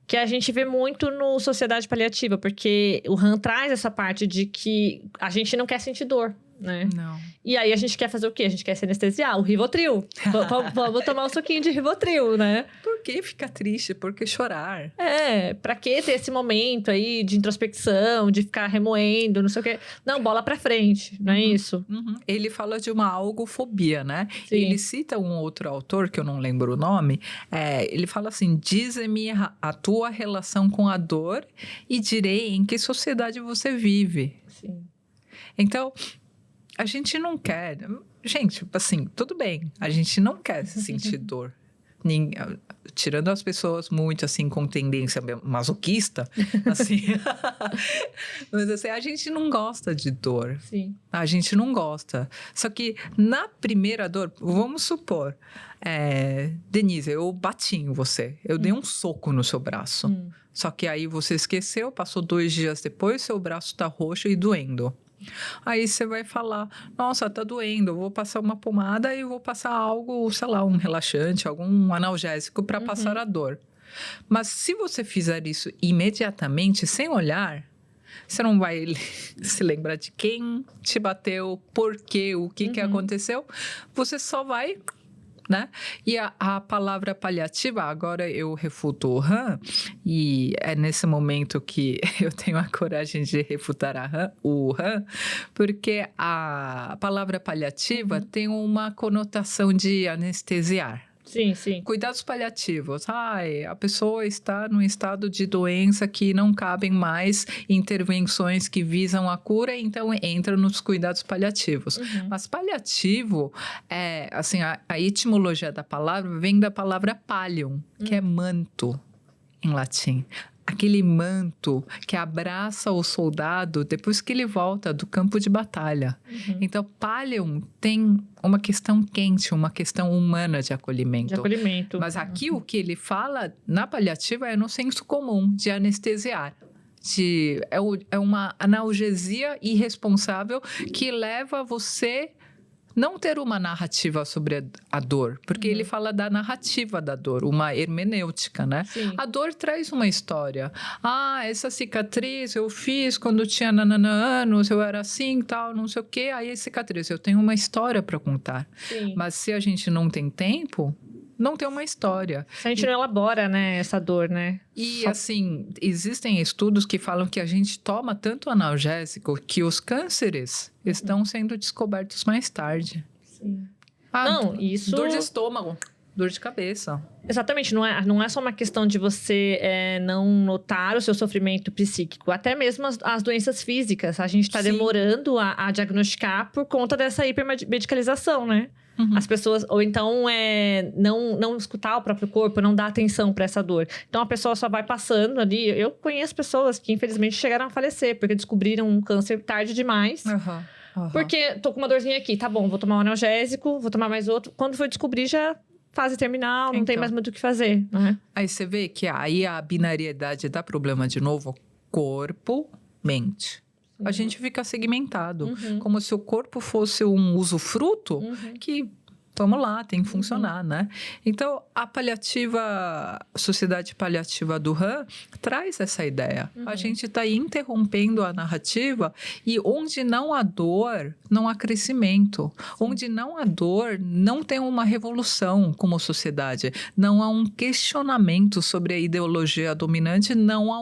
Que a gente vê muito no sociedade paliativa. Porque o Han traz essa parte de que a gente não quer sentir dor, né?
Não.
E aí a gente quer fazer o quê? A gente quer se anestesiar, o Rivotril. Vamos tomar um suquinho de Rivotril, né?
Por que ficar triste? Por que chorar?
Pra que ter esse momento aí de introspecção, de ficar remoendo, não sei o quê. Não, bola pra frente, não é isso?
Ele fala de uma algofobia, né?
Sim.
Ele cita um outro autor, que eu não lembro o nome, ele fala assim, dize-me a tua relação com a dor e direi em que sociedade você vive.
Sim.
Então... A gente não quer... Gente, assim, tudo bem. A gente não quer sentir dor. Tirando as pessoas muito, assim, com tendência masoquista, assim... Mas, assim, a gente não gosta de dor.
Sim.
A gente não gosta. Só que, na primeira dor... Vamos supor... Denise, eu bati em você. Eu dei um soco no seu braço. Só que aí você esqueceu, passou 2 dias depois, seu braço tá roxo e doendo. Aí você vai falar, nossa, tá doendo, eu vou passar uma pomada e vou passar algo, sei lá, um relaxante, algum analgésico para passar a dor. Mas se você fizer isso imediatamente, sem olhar, você não vai se lembrar de quem te bateu, por quê, o que aconteceu. Você só vai né? E a palavra paliativa, agora eu refuto o Han, e é nesse momento que eu tenho a coragem de refutar o Han, porque a palavra paliativa tem uma conotação de anestesiar.
Sim, sim.
Cuidados paliativos. A pessoa está num estado de doença que não cabem mais intervenções que visam a cura, então entra nos cuidados paliativos. Mas paliativo, assim, a etimologia da palavra vem da palavra pallium, que é manto em latim. Aquele manto que abraça o soldado depois que ele volta do campo de batalha. Então, pallium tem uma questão quente, uma questão humana de acolhimento.
De acolhimento.
Mas aqui o que ele fala na paliativa é no senso comum, de anestesiar. É uma analgesia irresponsável que leva você não ter uma narrativa sobre a dor, porque ele fala da narrativa da dor, uma hermenêutica, né?
Sim.
A dor traz uma história. Essa cicatriz eu fiz quando tinha anos, eu era assim, tal, não sei o quê. Aí a cicatriz, eu tenho uma história para contar.
Sim.
Mas se a gente não tem tempo, não tem uma história.
A gente não elabora, né, essa dor, né?
E, assim, existem estudos que falam que a gente toma tanto analgésico que os cânceres estão sendo descobertos mais tarde.
Sim. Não, isso...
Dor de estômago, dor de cabeça.
Exatamente, não é só uma questão de você não notar o seu sofrimento psíquico, até mesmo as doenças físicas. A gente está demorando a diagnosticar por conta dessa hipermedicalização, né? As pessoas, ou então não escutar o próprio corpo, não dar atenção para essa dor. Então a pessoa só vai passando ali. Eu conheço pessoas que infelizmente chegaram a falecer porque descobriram um câncer tarde demais. Porque tô com uma dorzinha aqui, tá bom, vou tomar um analgésico, vou tomar mais outro. Quando foi descobrir, já fase terminal, não tem mais muito o que fazer, né?
Aí você vê que aí a binariedade dá problema de novo, corpo, mente. A gente fica segmentado, como se o corpo fosse um usufruto que, vamos lá, tem que funcionar, né? Então, a sociedade paliativa do Han traz essa ideia. A gente está interrompendo a narrativa e onde não há dor, não há crescimento. Onde não há dor, não tem uma revolução como sociedade. Não há um questionamento sobre a ideologia dominante, não há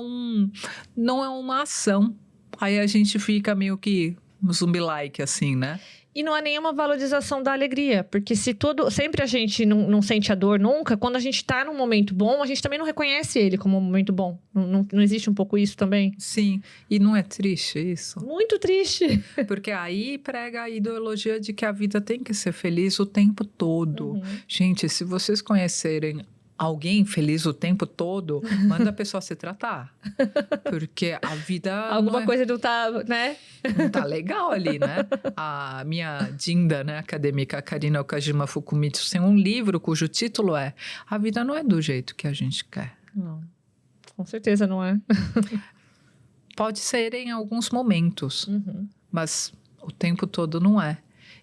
uma ação. Aí a gente fica meio que zumbi-like, assim, né?
E não há nenhuma valorização da alegria. Porque sempre a gente não sente a dor nunca, quando a gente tá num momento bom, a gente também não reconhece ele como um momento bom. Não existe um pouco isso também?
Sim. E não é triste isso?
Muito triste.
Porque aí prega a ideologia de que a vida tem que ser feliz o tempo todo. Gente, se vocês conhecerem alguém feliz o tempo todo, manda a pessoa se tratar. Porque a vida...
Alguma coisa não tá, né?
Não tá legal ali, né? A minha Jinda, né, acadêmica Karina Okajima Fukumitsu, tem um livro cujo título é A Vida Não É Do Jeito Que a Gente Quer.
Não, com certeza não é.
Pode ser em alguns momentos, mas o tempo todo não é.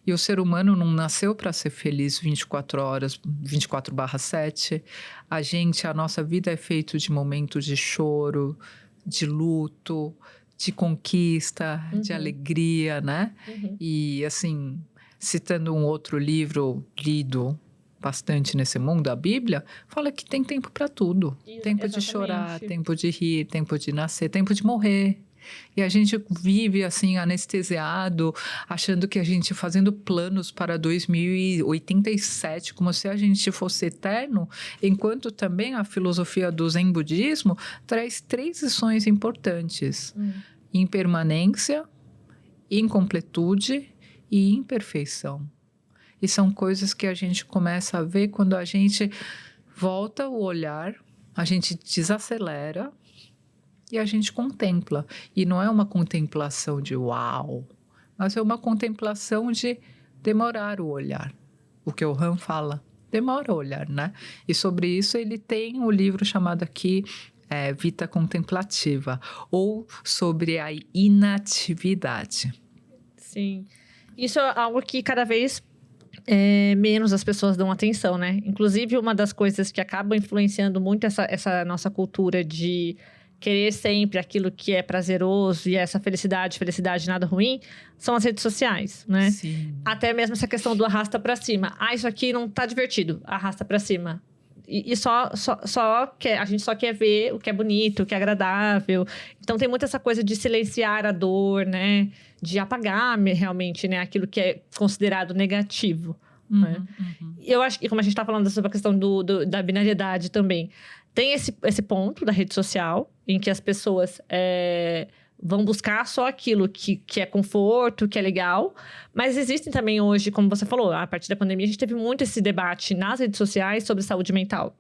E o ser humano não nasceu para ser feliz 24 horas, 24/7. A nossa vida é feita de momentos de choro, de luto, de conquista, de alegria, né? E, assim, citando um outro livro lido bastante nesse mundo, a Bíblia, fala que tem tempo para tudo. Tempo de chorar, tempo de rir, tempo de nascer, tempo de morrer. E a gente vive assim, anestesiado, achando que a gente fazendo planos para 2087, como se a gente fosse eterno, enquanto também a filosofia do Zen Budismo traz 3 lições importantes: impermanência, incompletude e imperfeição. E são coisas que a gente começa a ver quando a gente volta o olhar, a gente desacelera e a gente contempla. E não é uma contemplação de uau, mas é uma contemplação de demorar o olhar. O que o Han fala, demora o olhar, né? E sobre isso ele tem um livro chamado aqui Vita Contemplativa, ou sobre a inatividade.
Sim. Isso é algo que cada vez menos as pessoas dão atenção, né? Inclusive, uma das coisas que acaba influenciando muito essa nossa cultura de querer sempre aquilo que é prazeroso e essa felicidade nada ruim, são as redes sociais, né?
Sim.
Até mesmo essa questão do arrasta pra cima. Ah, isso aqui não tá divertido, arrasta pra cima. E a gente só quer ver o que é bonito, o que é agradável. Então tem muito essa coisa de silenciar a dor, né? De apagar realmente, né? Aquilo que é considerado negativo. Né? Eu acho que, como a gente tá falando sobre a questão da binariedade também, tem esse ponto da rede social, em que as pessoas vão buscar só aquilo que é conforto, que é legal. Mas existem também hoje, como você falou, a partir da pandemia, a gente teve muito esse debate nas redes sociais sobre saúde mental.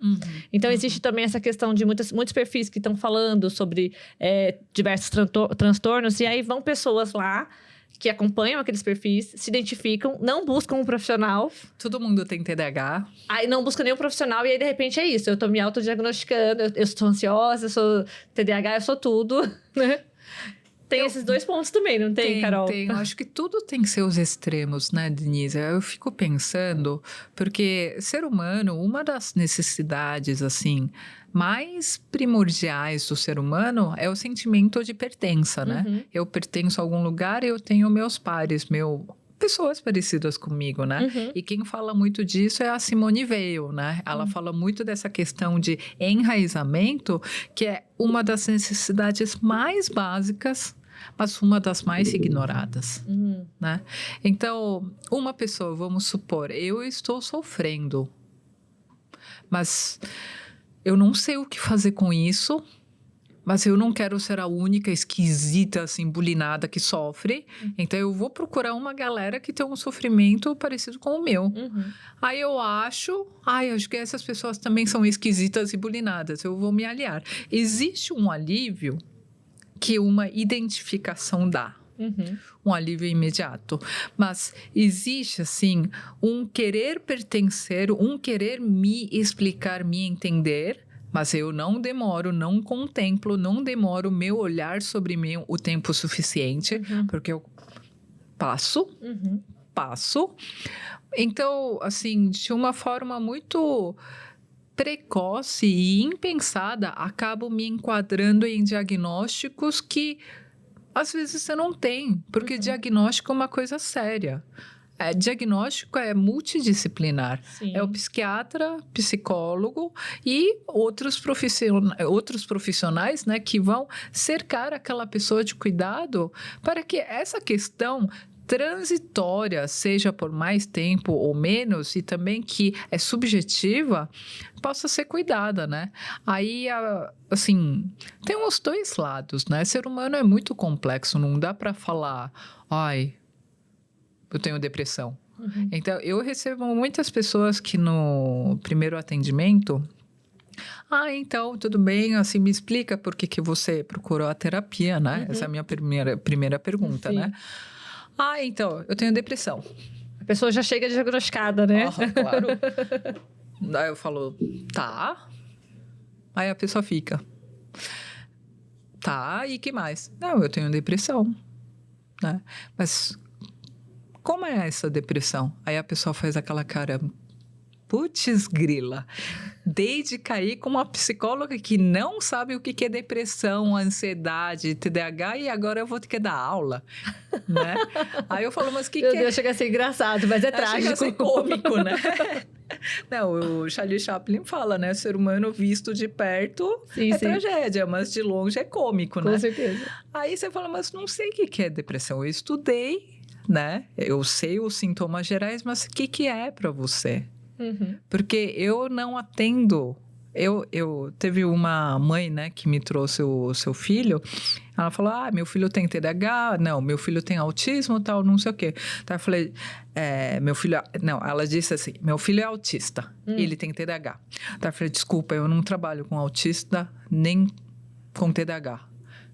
Então, existe também essa questão de muitos perfis que estão falando sobre diversos transtornos. E aí vão pessoas lá que acompanham aqueles perfis, se identificam, não buscam um profissional.
Todo mundo tem TDAH.
Aí não busca nenhum profissional e aí, de repente, é isso. Eu tô me autodiagnosticando, eu sou ansiosa, eu sou TDAH, eu sou tudo, né? Tem esses dois pontos também, não tem, Carol?
Tem. Eu acho que tudo tem seus extremos, né, Denise? Eu fico pensando, porque ser humano, uma das necessidades, assim, mais primordiais do ser humano é o sentimento de pertença, né? Eu pertenço a algum lugar e eu tenho meus pares, pessoas parecidas comigo, né? E quem fala muito disso é a Simone Weil, né? Ela fala muito dessa questão de enraizamento, que é uma das necessidades mais básicas, mas uma das mais ignoradas, né? Então, uma pessoa, vamos supor, eu estou sofrendo, mas eu não sei o que fazer com isso, mas eu não quero ser a única esquisita, assim, bulinada que sofre. Então, eu vou procurar uma galera que tem um sofrimento parecido com o meu. Aí eu acho que essas pessoas também são esquisitas e bulinadas. Eu vou me aliar. Existe um alívio que uma identificação dá. Um alívio imediato. Mas existe, assim, um querer pertencer, um querer me explicar, me entender, mas eu não demoro, não contemplo, não demoro meu olhar sobre mim o tempo suficiente, porque eu passo. Então, assim, de uma forma muito precoce e impensada, acabo me enquadrando em diagnósticos que às vezes você não tem, porque diagnóstico é uma coisa séria. Diagnóstico é multidisciplinar.
Sim.
É o psiquiatra, psicólogo e outros profissionais, né, que vão cercar aquela pessoa de cuidado para que essa questão transitória, seja por mais tempo ou menos, e também que é subjetiva, possa ser cuidada, né? Aí, assim, tem os dois lados, né? Ser humano é muito complexo, não dá para falar, eu tenho depressão. Então, eu recebo muitas pessoas que no primeiro atendimento... então, tudo bem, assim, me explica por que você procurou a terapia, né? Essa é a minha primeira pergunta, né? Então, eu tenho depressão.
A pessoa já chega diagnosticada, né?
Claro. Aí eu falo, tá. Aí a pessoa fica, tá, e que mais? Não, eu tenho depressão, né? Mas como é essa depressão? Aí a pessoa faz aquela cara, putz grila, dei de cair com uma psicóloga que não sabe o que é depressão, ansiedade, TDAH, e agora eu vou ter que dar aula, né? Aí eu falo, mas
Meu Deus, chega a ser engraçado, mas é trágico.
Chega a ser cômico, né? Não, o Charlie Chaplin fala, né? Ser humano visto de perto tragédia, mas de longe é cômico, né?
Com certeza.
Aí você fala, mas não sei o que é depressão. Eu estudei, né? Eu sei os sintomas gerais, mas o que é para você? Porque eu não atendo. Eu teve uma mãe, né, que me trouxe o seu filho. Ela falou, meu filho tem TDAH, não, meu filho tem autismo, tal, não sei o quê. Então eu falei, meu filho... Não, ela disse assim, meu filho é autista, ele tem TDAH. Então eu falei, desculpa, eu não trabalho com autista, nem com TDAH.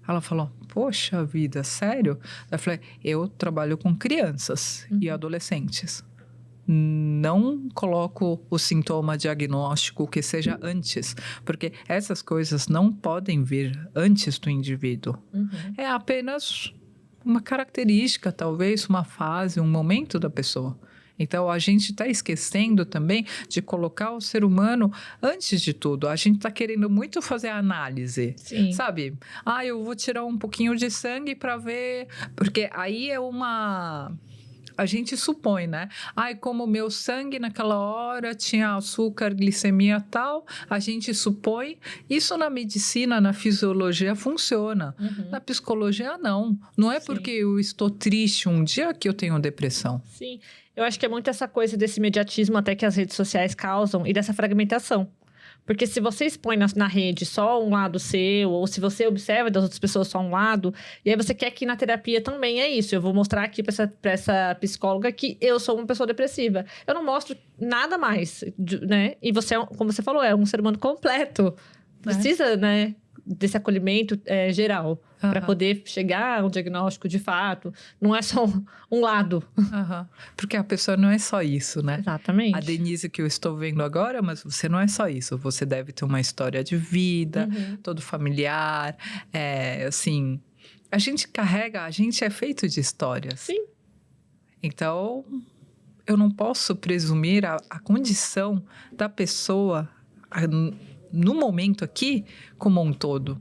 Ela falou, poxa vida, sério? Eu falei, eu trabalho com crianças e adolescentes. Não coloco o sintoma diagnóstico que seja antes, porque essas coisas não podem vir antes do indivíduo. É apenas uma característica, talvez, uma fase, um momento da pessoa. Então, a gente está esquecendo também de colocar o ser humano antes de tudo. A gente está querendo muito fazer a análise,
Sim.
sabe? Ah, eu vou tirar um pouquinho de sangue para ver... Porque aí é uma... A gente supõe, né? Ai, como o meu sangue naquela hora tinha açúcar, glicemia tal, a gente supõe. Isso na medicina, na fisiologia funciona. Na psicologia, não. Não é
Sim.
porque eu estou triste um dia que eu tenho depressão.
Sim, eu acho que é muito essa coisa desse imediatismo até que as redes sociais causam e dessa fragmentação. Porque se você expõe na rede só um lado seu, ou se você observa das outras pessoas só um lado, e aí você quer que na terapia também é isso. Eu vou mostrar aqui pra essa psicóloga que eu sou uma pessoa depressiva. Eu não mostro nada mais, né? E você, como você falou, é um ser humano completo. Precisa, né, desse acolhimento geral. Para poder chegar a um diagnóstico de fato. Não é só um lado.
Porque a pessoa não é só isso, né?
Exatamente.
A Denise que eu estou vendo agora, mas você não é só isso. Você deve ter uma história de vida, todo familiar. Assim, a gente é feito de histórias.
Sim.
Então, eu não posso presumir a condição da pessoa no momento aqui como um todo.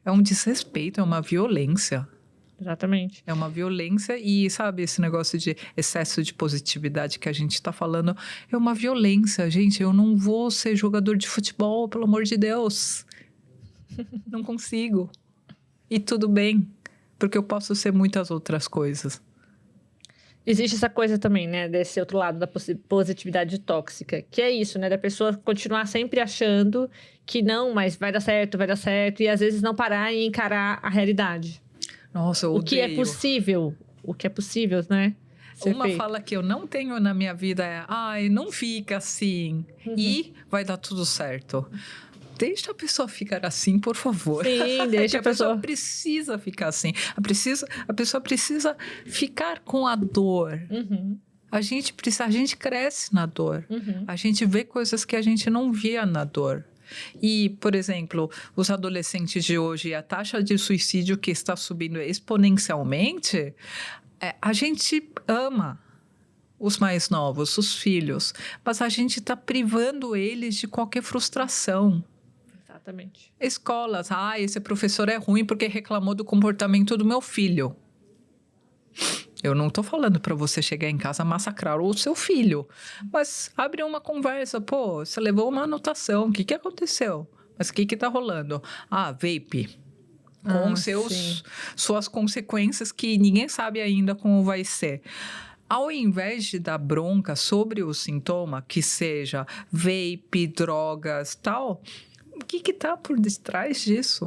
É um desrespeito, é uma violência.
Exatamente.
É uma violência e, sabe, esse negócio de excesso de positividade que a gente está falando é uma violência, gente. Eu não vou ser jogador de futebol, pelo amor de Deus. Não consigo. E tudo bem, porque eu posso ser muitas outras coisas.
Existe essa coisa também, né, desse outro lado da positividade tóxica, que é isso, né, da pessoa continuar sempre achando que não, mas vai dar certo, e às vezes não parar e encarar a realidade.
Nossa, eu
odeio. O que é possível, né?
Uma fala que eu não tenho na minha vida é, ai, não fica assim, e vai dar tudo certo. Deixa a pessoa ficar assim, por favor.
Sim, deixa a pessoa
precisa ficar assim. A pessoa precisa ficar com a dor. A gente cresce na dor. A gente vê coisas que a gente não via na dor. E, por exemplo, os adolescentes de hoje, a taxa de suicídio que está subindo exponencialmente, a gente ama os mais novos, os filhos, mas a gente está privando eles de qualquer frustração.
Exatamente.
Escolas, esse professor é ruim porque reclamou do comportamento do meu filho. Eu não estou falando para você chegar em casa e massacrar o seu filho, mas abre uma conversa. Pô, você levou uma anotação, o que aconteceu? Mas o que está rolando? Vape. Com suas consequências que ninguém sabe ainda como vai ser. Ao invés de dar bronca sobre o sintoma, que seja vape, drogas, tal... O que está por detrás disso?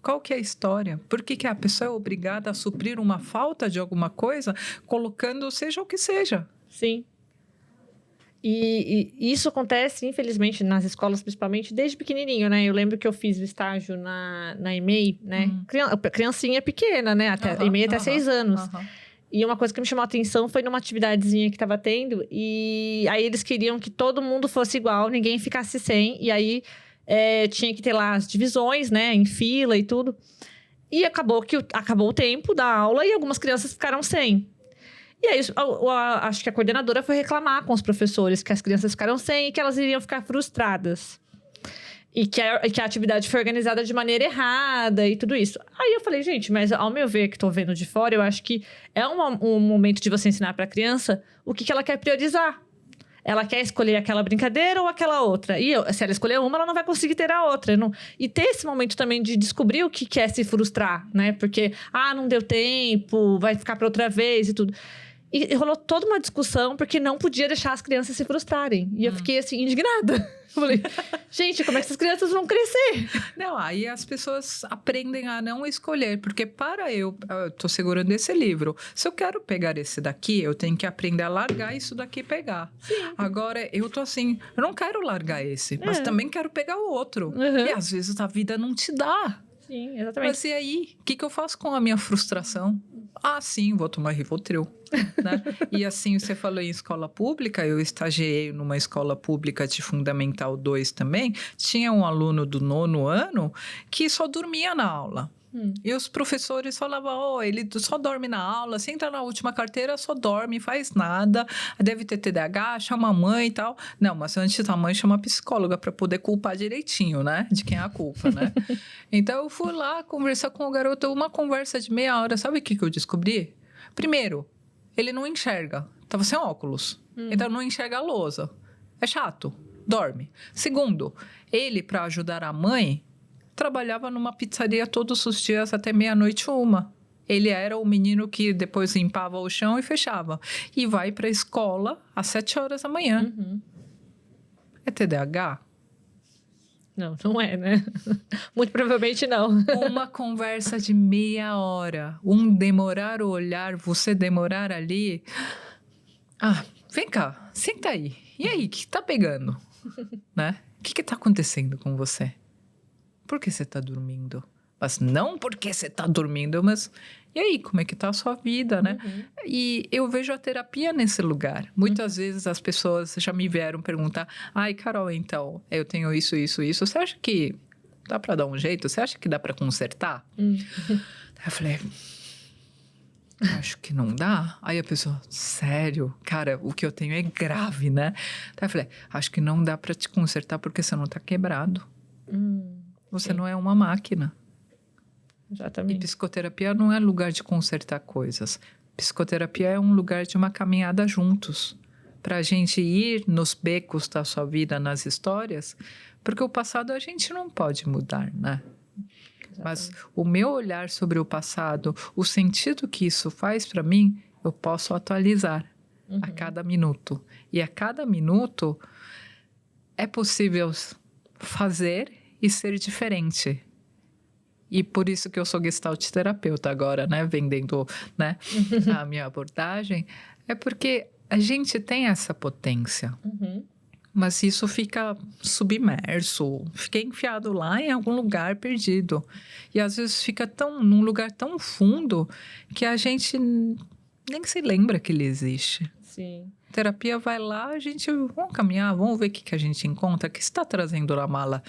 Qual que é a história? Por que a pessoa é obrigada a suprir uma falta de alguma coisa, colocando seja o que seja?
Sim. E isso acontece, infelizmente, nas escolas, principalmente, desde pequenininho, né? Eu lembro que eu fiz o estágio na EMEI, né? Criancinha pequena, né? EMEI até 6 anos. E uma coisa que me chamou a atenção foi numa atividadezinha que estava tendo. E aí eles queriam que todo mundo fosse igual, ninguém ficasse sem. E aí... tinha que ter lá as divisões, né, em fila e tudo. E acabou o tempo da aula e algumas crianças ficaram sem. E aí, acho que a coordenadora foi reclamar com os professores que as crianças ficaram sem e que elas iriam ficar frustradas. E que a atividade foi organizada de maneira errada e tudo isso. Aí eu falei, gente, mas ao meu ver, que estou vendo de fora, eu acho que é um momento de você ensinar para a criança o que ela quer priorizar. Ela quer escolher aquela brincadeira ou aquela outra. E se ela escolher uma, ela não vai conseguir ter a outra. Não... E ter esse momento também de descobrir o que é se frustrar, né? Porque, não deu tempo, vai ficar para outra vez e tudo. E rolou toda uma discussão porque não podia deixar as crianças se frustrarem. E eu fiquei, assim, indignada. Eu falei, gente, como é que essas crianças vão crescer?
Não, aí as pessoas aprendem a não escolher. Porque eu tô segurando esse livro. Se eu quero pegar esse daqui, eu tenho que aprender a largar isso daqui e pegar.
Sim.
Agora, eu tô assim, eu não quero largar esse, mas também quero pegar o outro. E às vezes a vida não te dá.
Sim, exatamente.
Mas e aí? O que eu faço com a minha frustração? Sim, vou tomar Rivotril. Né? E assim, você falou em escola pública, eu estagiei numa escola pública de Fundamental 2 também. Tinha um aluno do 9º ano que só dormia na aula. E os professores falavam, oh, ele só dorme na aula, se entra na última carteira, só dorme, faz nada, deve ter TDAH, chama a mãe e tal. Não, mas antes a mãe chama a psicóloga para poder culpar direitinho, né? De quem é a culpa, né? Então, eu fui lá conversar com o garoto, uma conversa de meia hora. Sabe o que eu descobri? Primeiro, ele não enxerga, tava sem óculos, então não enxerga a lousa. É chato, dorme. Segundo, ele, para ajudar a mãe, trabalhava numa pizzaria todos os dias até meia-noite, 1. Ele era o menino que depois limpava o chão e fechava. E vai para a escola às 7 horas da manhã. É TDAH?
Não, não é, né? Muito provavelmente não.
Uma conversa de meia hora. Demorar o olhar, você demorar ali. Ah, vem cá, senta aí. E aí, o que tá pegando? Né? O que tá acontecendo com você? Por que você tá dormindo? Mas não porque você tá dormindo, mas... E aí, como é que tá a sua vida, né? E eu vejo a terapia nesse lugar. Muitas vezes as pessoas já me vieram perguntar, ai, Carol, então, eu tenho isso. Você acha que dá para dar um jeito? Você acha que dá para consertar? Aí eu falei, acho que não dá. Aí a pessoa, sério? Cara, o que eu tenho é grave, né? Aí eu falei, acho que não dá para te consertar porque você não tá quebrado. Você
sim.
não é uma máquina.
Exatamente.
E psicoterapia não é lugar de consertar coisas. Psicoterapia é um lugar de uma caminhada juntos. Para a gente ir nos becos da sua vida, nas histórias, porque o passado a gente não pode mudar, né?
Exatamente.
Mas o meu olhar sobre o passado, o sentido que isso faz para mim, eu posso atualizar a cada minuto. E a cada minuto é possível fazer e ser diferente. E por isso que eu sou gestalt terapeuta agora, né? Vendendo, né? A minha abordagem. É porque a gente tem essa potência. Mas isso fica submerso. Fica enfiado lá em algum lugar perdido. E às vezes fica num lugar tão fundo que a gente nem se lembra que ele existe.
Sim.
Terapia vai lá, a gente... Vamos caminhar, vamos ver o que a gente encontra. O que você está trazendo na mala?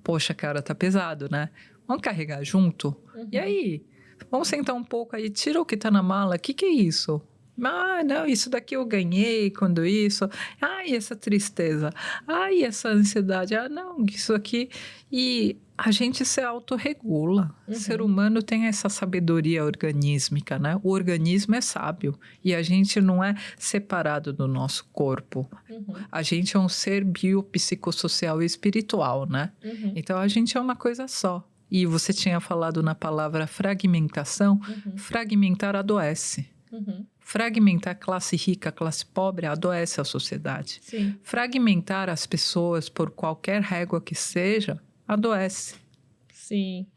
Poxa, cara, tá pesado, né? Vamos carregar junto? E aí? Vamos sentar um pouco aí, tira o que tá na mala. O que é isso? Ah, não, isso daqui eu ganhei quando isso. Ai, essa tristeza. Ai, essa ansiedade. Ah, não, isso aqui. E a gente se autorregula. O ser humano tem essa sabedoria organísmica, né? O organismo é sábio. E a gente não é separado do nosso corpo. A gente é um ser biopsicossocial e espiritual, né? Então, a gente é uma coisa só. E você tinha falado na palavra fragmentação. Fragmentar adoece. Fragmentar classe rica, classe pobre, adoece a sociedade.
Sim.
Fragmentar as pessoas por qualquer régua que seja, adoece.
Sim.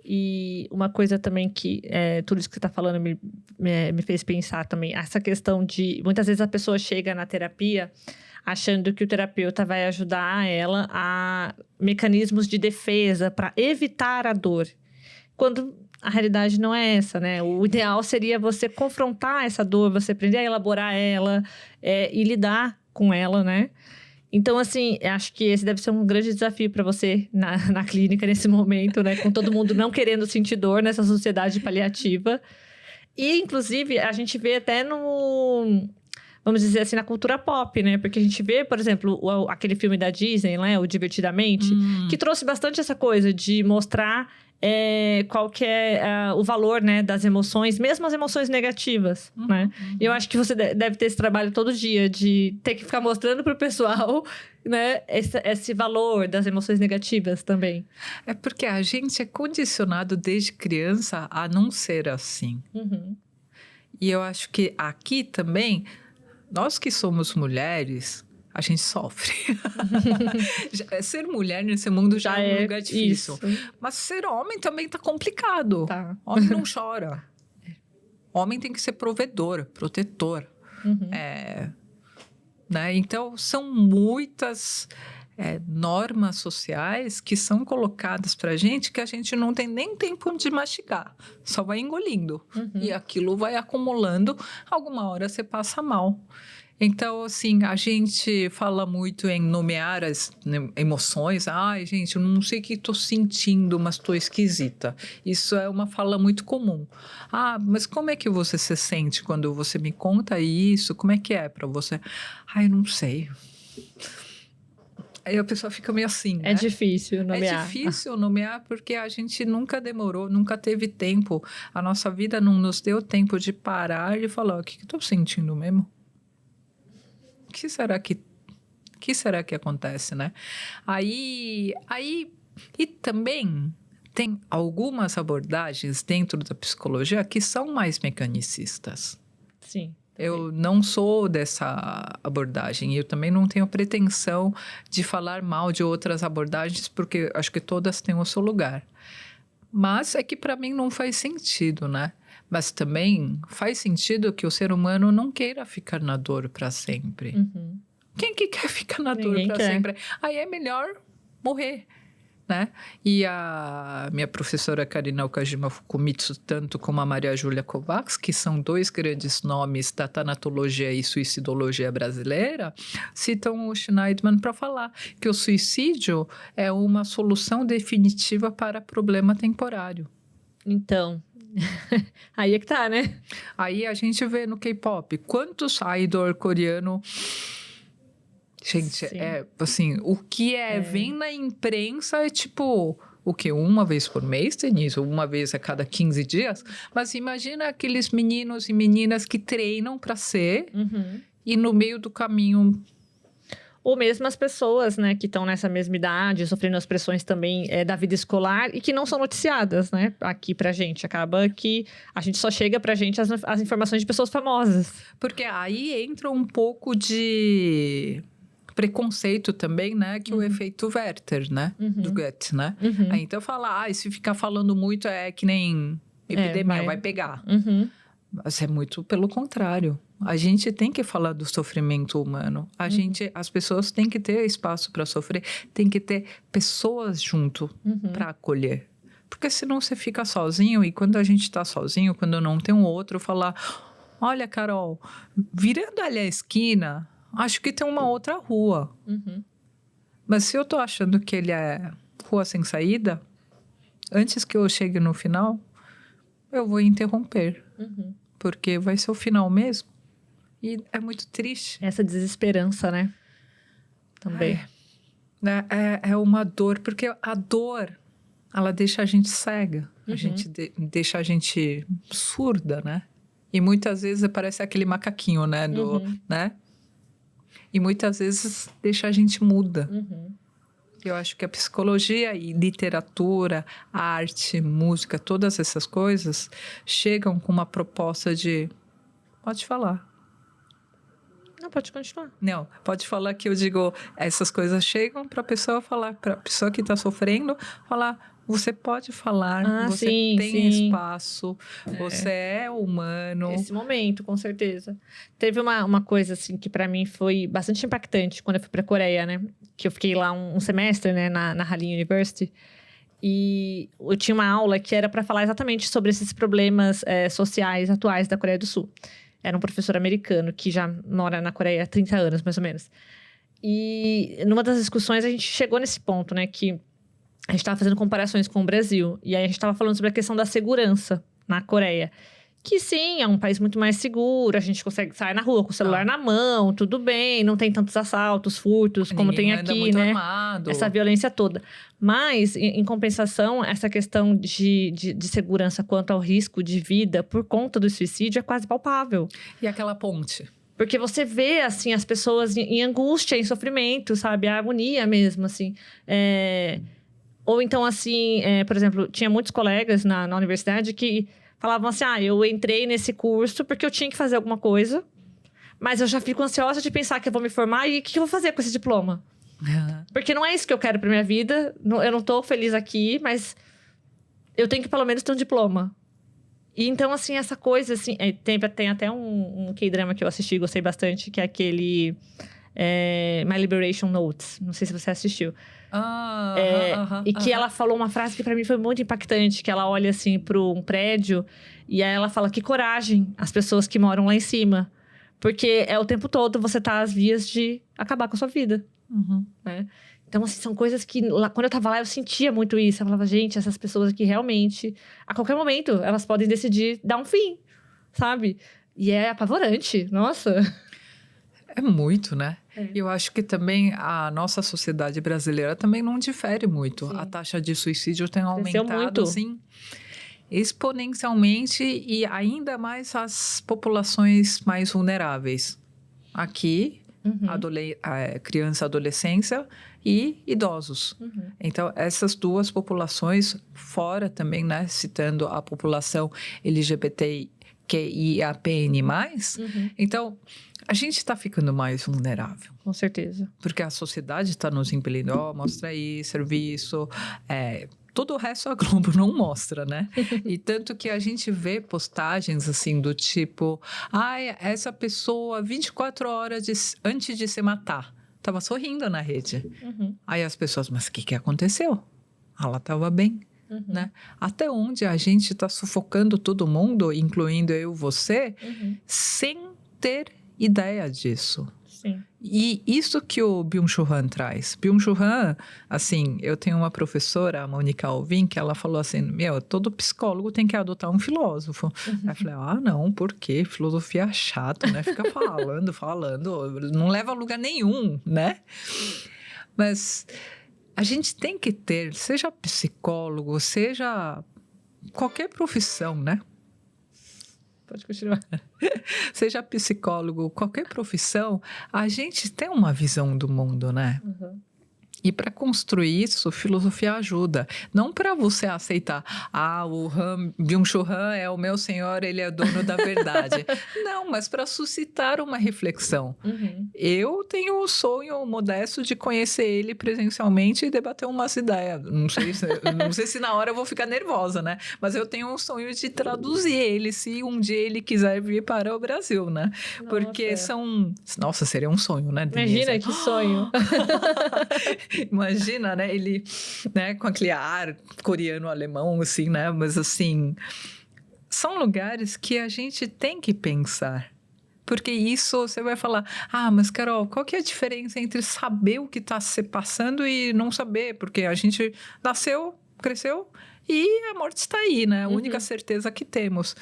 E uma coisa também que tudo isso que você está falando me fez pensar também, essa questão de... Muitas vezes a pessoa chega na terapia achando que o terapeuta vai ajudar ela a mecanismos de defesa para evitar a dor. Quando a realidade não é essa, né? O ideal seria você confrontar essa dor, você aprender a elaborar ela e lidar com ela, né? Então, assim, acho que esse deve ser um grande desafio para você na clínica nesse momento, né? Com todo mundo não querendo sentir dor nessa sociedade paliativa. E, inclusive, a gente vê até vamos dizer assim, na cultura pop, né? Porque a gente vê, por exemplo, aquele filme da Disney, né? O Divertidamente, que trouxe bastante essa coisa de mostrar qual que é o valor, né, das emoções, mesmo as emoções negativas, né? E eu acho que você deve ter esse trabalho todo dia de ter que ficar mostrando pro pessoal, né, esse valor das emoções negativas também.
É porque a gente é condicionado desde criança a não ser assim. E eu acho que aqui também, nós que somos mulheres, a gente sofre. Ser mulher nesse mundo já é um lugar difícil.
Isso.
Mas ser homem também tá complicado.
Tá.
Homem não chora. Homem tem que ser provedor, protetor. Né? Então, são muitas normas sociais que são colocadas pra gente que a gente não tem nem tempo de mastigar. Só vai engolindo. E aquilo vai acumulando. Alguma hora você passa mal. Então, assim, a gente fala muito em nomear as emoções. Ai, gente, eu não sei o que estou sentindo, mas estou esquisita. Isso é uma fala muito comum. Ah, mas como é que você se sente quando você me conta isso? Como é que é para você? Ai, não sei. Aí a pessoa fica meio assim, né?
É difícil
É
nomear.
difícil nomear porque a gente nunca demorou, nunca teve tempo. A nossa vida não nos deu tempo de parar e falar: o que eu estou sentindo mesmo? O que será que acontece, né? Aí, e também tem algumas abordagens dentro da psicologia que são mais mecanicistas.
Sim.
Eu não sou dessa abordagem. Eu também não tenho pretensão de falar mal de outras abordagens, porque acho que todas têm o seu lugar. Mas é que para mim não faz sentido, né? Mas também faz sentido que o ser humano não queira ficar na dor para sempre.
Uhum.
Quem que quer ficar na dor
Ninguém
para
quer.
sempre? Aí é melhor morrer, né? E a minha professora Karina Okajima Fukumitsu, tanto como a Maria Júlia Kovacs, que são dois grandes nomes da tanatologia e suicidologia brasileira, citam o Schneidman para falar que o suicídio é uma solução definitiva para problema temporário.
Então, aí é que tá, né?
Aí a gente vê no K-pop quantos idol coreano. Gente,
Sim.
é assim, o que vem na imprensa é tipo, o quê? Uma vez por mês, Denise? Uma vez a cada 15 dias? Mas imagina aqueles meninos e meninas que treinam para ser
Uhum.
e no meio do caminho.
Ou mesmo as pessoas, né, que estão nessa mesma idade, sofrendo as pressões também da vida escolar e que não são noticiadas, né, aqui pra gente. Acaba que a gente só chega pra gente as informações de pessoas famosas.
Porque aí entra um pouco de preconceito também, né? Que o efeito Werther, né? Do Goethe, né?
Uhum.
Aí então fala, se ficar falando muito é que nem epidemia, vai pegar.
Uhum.
Mas é muito pelo contrário. A gente tem que falar do sofrimento humano. As pessoas têm que ter espaço para sofrer, tem que ter pessoas junto para acolher. Porque senão você fica sozinho e quando a gente está sozinho, quando não tem um outro, falar: olha, Carol, virando ali a esquina, acho que tem uma outra rua. Mas se eu tô achando que ele é rua sem saída, antes que eu chegue no final, eu vou interromper. Porque vai ser o final mesmo. E é muito triste.
Essa desesperança, né? Também.
É uma dor, porque a dor, ela deixa a gente cega. A gente deixa a gente surda, né? E muitas vezes parece aquele macaquinho, né? Né? E muitas vezes deixa a gente muda. Eu acho que a psicologia e literatura, arte, música, todas essas coisas chegam com uma proposta de... Pode falar.
Não, pode continuar.
Não, pode falar que eu digo... Essas coisas chegam para a pessoa falar, para a pessoa que está sofrendo, falar... Você pode falar, você tem espaço, você é humano.
Esse momento, com certeza. Teve uma coisa, assim, que para mim foi bastante impactante quando eu fui para a Coreia, né? Que eu fiquei lá um semestre, né, na Hallyu University. E eu tinha uma aula que era para falar exatamente sobre esses problemas sociais atuais da Coreia do Sul. Era um professor americano que já mora na Coreia há 30 anos, mais ou menos. E numa das discussões a gente chegou nesse ponto, né, que a gente estava fazendo comparações com o Brasil. E aí a gente estava falando sobre a questão da segurança na Coreia. Que sim, é um país muito mais seguro. A gente consegue sair na rua com o celular na mão, tudo bem. Não tem tantos assaltos, furtos, como tem
anda
aqui,
muito
né?
armado.
Essa violência toda. Mas, em compensação, essa questão de segurança quanto ao risco de vida por conta do suicídio é quase palpável.
E aquela ponte?
Porque você vê, assim, as pessoas em angústia, em sofrimento, sabe? A agonia mesmo, assim. Ou então, assim, por exemplo, tinha muitos colegas na universidade que falavam assim, eu entrei nesse curso porque eu tinha que fazer alguma coisa, mas eu já fico ansiosa de pensar que eu vou me formar e o que eu vou fazer com esse diploma? Porque não é isso que eu quero pra minha vida, eu não tô feliz aqui, mas eu tenho que pelo menos ter um diploma. E então, assim, essa coisa, assim, tem até um K-drama que eu assisti e gostei bastante, que é aquele My Liberation Notes, não sei se você assistiu. E que ela falou uma frase que pra mim foi muito impactante, que ela olha assim para um prédio e aí ela fala: que coragem as pessoas que moram lá em cima, Porque é o tempo todo você tá às vias de acabar com a sua vida, né? Então, assim, são coisas que, lá, quando eu tava lá, eu sentia muito isso. Eu falava, gente, essas pessoas aqui realmente, a qualquer momento, elas podem decidir dar um fim, sabe? E é apavorante, nossa.
É muito, né?
É.
Eu acho que também a nossa sociedade brasileira também não difere muito.
Sim.
A taxa de suicídio tem
Cresceu
aumentado,
muito.
assim, exponencialmente e ainda mais as populações mais vulneráveis. Aqui, criança, adolescência e idosos. Então, essas duas populações, fora também, né, citando a população LGBTQIAPN+, então, a gente está ficando mais vulnerável.
Com certeza.
Porque a sociedade está nos impelindo, mostra aí, serviço, todo o resto a Globo não mostra, né? E tanto que a gente vê postagens assim do tipo, essa pessoa 24 horas antes de se matar, estava sorrindo na rede. Aí as pessoas, mas o que aconteceu? Ela estava bem. Né? Até onde a gente está sufocando todo mundo, incluindo eu e você, sem ter ideia disso.
Sim.
E isso que o Byung-Chul Han traz. Byung-Chul Han, assim, eu tenho uma professora, a Mônica Alvim, que ela falou assim, todo psicólogo tem que adotar um filósofo. Aí eu falei, não, por quê? Filosofia é chato, né? Fica falando, não leva a lugar nenhum, né? Mas a gente tem que ter, seja psicólogo, seja qualquer profissão, né?
Pode continuar.
Seja psicólogo, qualquer profissão, a gente tem uma visão do mundo, né? E para construir isso, filosofia ajuda. Não para você aceitar, o Byung-Chul Han é o meu senhor, ele é dono da verdade. Não, mas para suscitar uma reflexão. Eu tenho o sonho modesto de conhecer ele presencialmente e debater umas ideias. Não sei se na hora eu vou ficar nervosa, né? Mas eu tenho um sonho de traduzir ele, se um dia ele quiser vir para o Brasil, né? Porque Nossa, seria um sonho, né, Denise?
Imagina que sonho.
Imagina, né? Ele, né, com aquele ar coreano-alemão, assim, né? Mas, assim, são lugares que a gente tem que pensar. Porque isso, você vai falar, mas Carol, qual que é a diferença entre saber o que está se passando e não saber? Porque a gente nasceu, cresceu e a morte está aí, né? A única certeza que temos.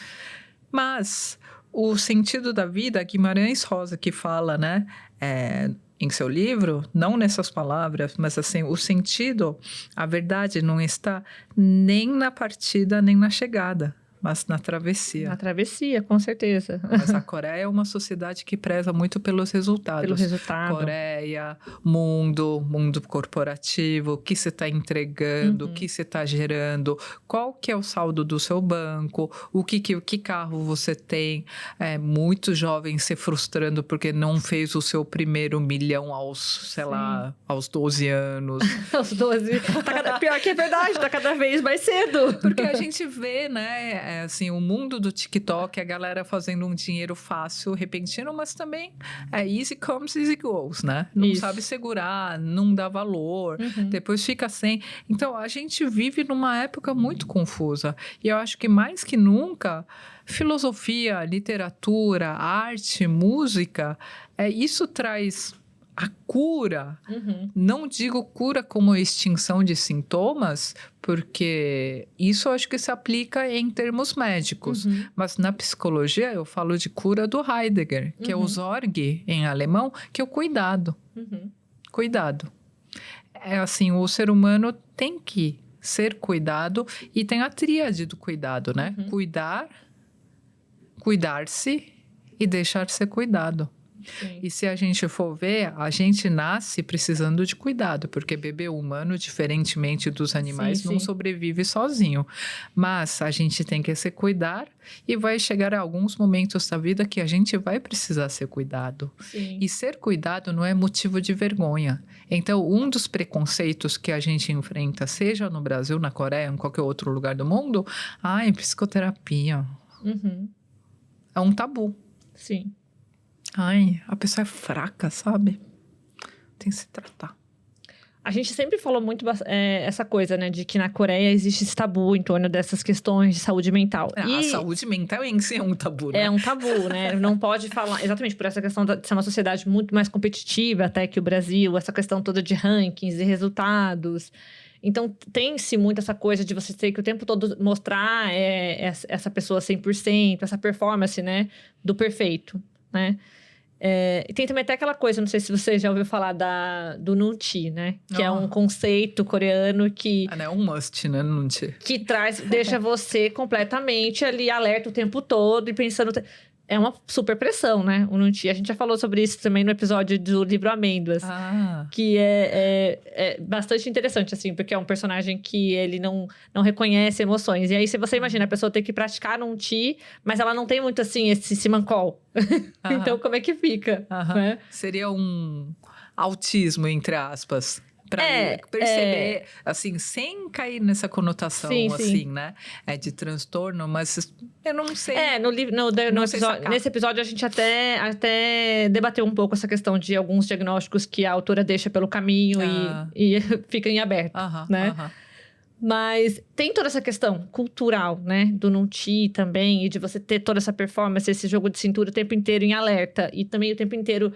Mas o sentido da vida, Guimarães Rosa que fala, né? Em seu livro, não nessas palavras, mas assim, o sentido, a verdade não está nem na partida, nem na chegada, mas na travessia.
Na travessia, com certeza.
Mas a Coreia é uma sociedade que preza muito pelos resultados.
Pelo resultado.
Coreia, mundo corporativo, o que você está entregando, o que você está gerando, qual que é o saldo do seu banco, que carro você tem. Muitos jovens se frustrando porque não fez o seu primeiro milhão aos 12 anos.
Aos 12. Pior que é verdade, tá cada vez mais cedo.
Porque a gente vê, né, assim, o mundo do TikTok, a galera fazendo um dinheiro fácil, repentino, mas também easy comes, easy goes, né? Não sabe segurar, não dá valor, depois fica sem. Então, a gente vive numa época muito confusa. E eu acho que mais que nunca, filosofia, literatura, arte, música, isso traz a cura. Não digo cura como extinção de sintomas, porque isso eu acho que se aplica em termos médicos. Mas na psicologia eu falo de cura do Heidegger, que é o Sorge em alemão, que é o cuidado. Cuidado. É assim, o ser humano tem que ser cuidado e tem a tríade do cuidado, né? Cuidar, cuidar-se e deixar ser cuidado. Sim. E se a gente for ver, a gente nasce precisando de cuidado, porque bebê humano, diferentemente dos animais, não sobrevive sozinho. Mas a gente tem que se cuidar e vai chegar a alguns momentos da vida que a gente vai precisar ser cuidado.
Sim.
E ser cuidado não é motivo de vergonha. Então, um dos preconceitos que a gente enfrenta, seja no Brasil, na Coreia, em qualquer outro lugar do mundo, psicoterapia. É um tabu.
Sim.
A pessoa é fraca, sabe? Tem que se tratar.
A gente sempre falou muito essa coisa, né? De que na Coreia existe esse tabu em torno dessas questões de saúde mental.
A saúde mental em si é um tabu, né?
É um tabu, né? Não pode falar... Exatamente por essa questão de ser uma sociedade muito mais competitiva até que o Brasil. Essa questão toda de rankings e resultados. Então, tem-se muito essa coisa de você ter que o tempo todo mostrar essa pessoa 100%, essa performance, né? Do perfeito, né? E tem também até aquela coisa, não sei se você já ouviu falar do Nunti, né? Que é um conceito coreano que...
É um must, né? Nunti.
Que deixa você completamente ali alerta o tempo todo e pensando... É uma super pressão, né? O Nunti. A gente já falou sobre isso também no episódio do livro Amêndoas. Que é bastante interessante, assim, porque é um personagem que ele não reconhece emoções. E aí, se você imagina a pessoa ter que praticar Nunti, mas ela não tem muito, assim, esse simancol. Então, como é que fica? Né?
Seria um autismo, entre aspas. Pra perceber, assim, sem cair nessa conotação, assim, né? De transtorno, mas eu não sei.
Nesse episódio, a gente até debateu um pouco essa questão de alguns diagnósticos que a autora deixa pelo caminho e fica em aberto, né? Mas tem toda essa questão cultural, né? Do Nunti também, e de você ter toda essa performance, esse jogo de cintura o tempo inteiro em alerta. E também o tempo inteiro,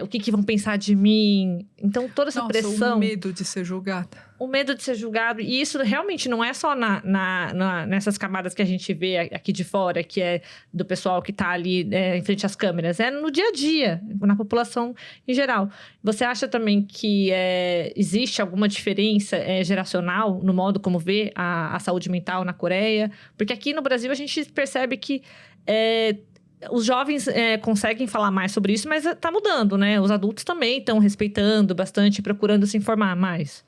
o que vão pensar de mim? Então, toda essa pressão...
o medo de ser julgada.
O medo de ser julgado. E isso realmente não é só nessas camadas que a gente vê aqui de fora, que é do pessoal que tá ali em frente às câmeras. É no dia a dia, na população em geral. Você acha também que existe alguma diferença geracional no modo como vê a saúde mental na Coreia? Porque aqui no Brasil a gente percebe que os jovens conseguem falar mais sobre isso, mas tá mudando, né? Os adultos também estão respeitando bastante, procurando se informar mais.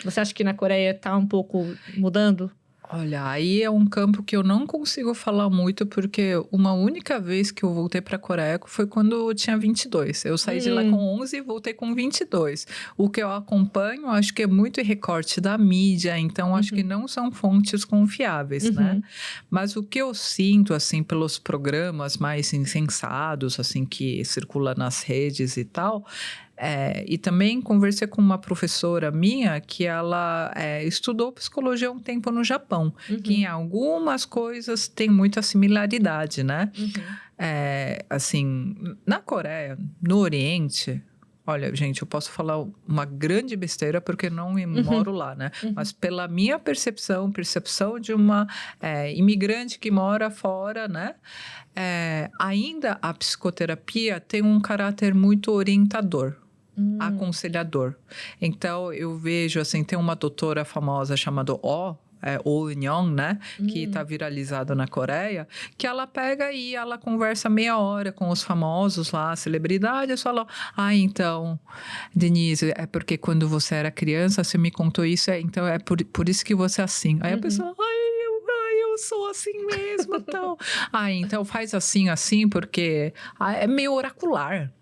Você acha que na Coreia tá um pouco mudando?
Olha, aí é um campo que eu não consigo falar muito, porque uma única vez que eu voltei para a Coreia foi quando eu tinha 22. Eu saí de lá com 11 e voltei com 22. O que eu acompanho, acho que é muito recorte da mídia, então acho que não são fontes confiáveis, né? Mas o que eu sinto, assim, pelos programas mais insensados, assim, que circulam nas redes e tal... e também conversei com uma professora minha que ela estudou psicologia há um tempo no Japão, que em algumas coisas tem muita similaridade, né? Assim, na Coreia, no Oriente... Olha, gente, eu posso falar uma grande besteira porque não moro lá, né? Mas pela minha percepção de uma imigrante que mora fora, né? Ainda a psicoterapia tem um caráter muito orientador. Aconselhador. Então, eu vejo, assim, tem uma doutora famosa chamada Oh Eun-young, né? Que está viralizada na Coreia, que ela pega e ela conversa meia hora com os famosos lá, celebridades, falou, então, Denise, é porque quando você era criança, você me contou isso, então é por isso que você é assim. Aí a pessoa, eu sou assim mesmo, então. Então faz assim, porque é meio oracular.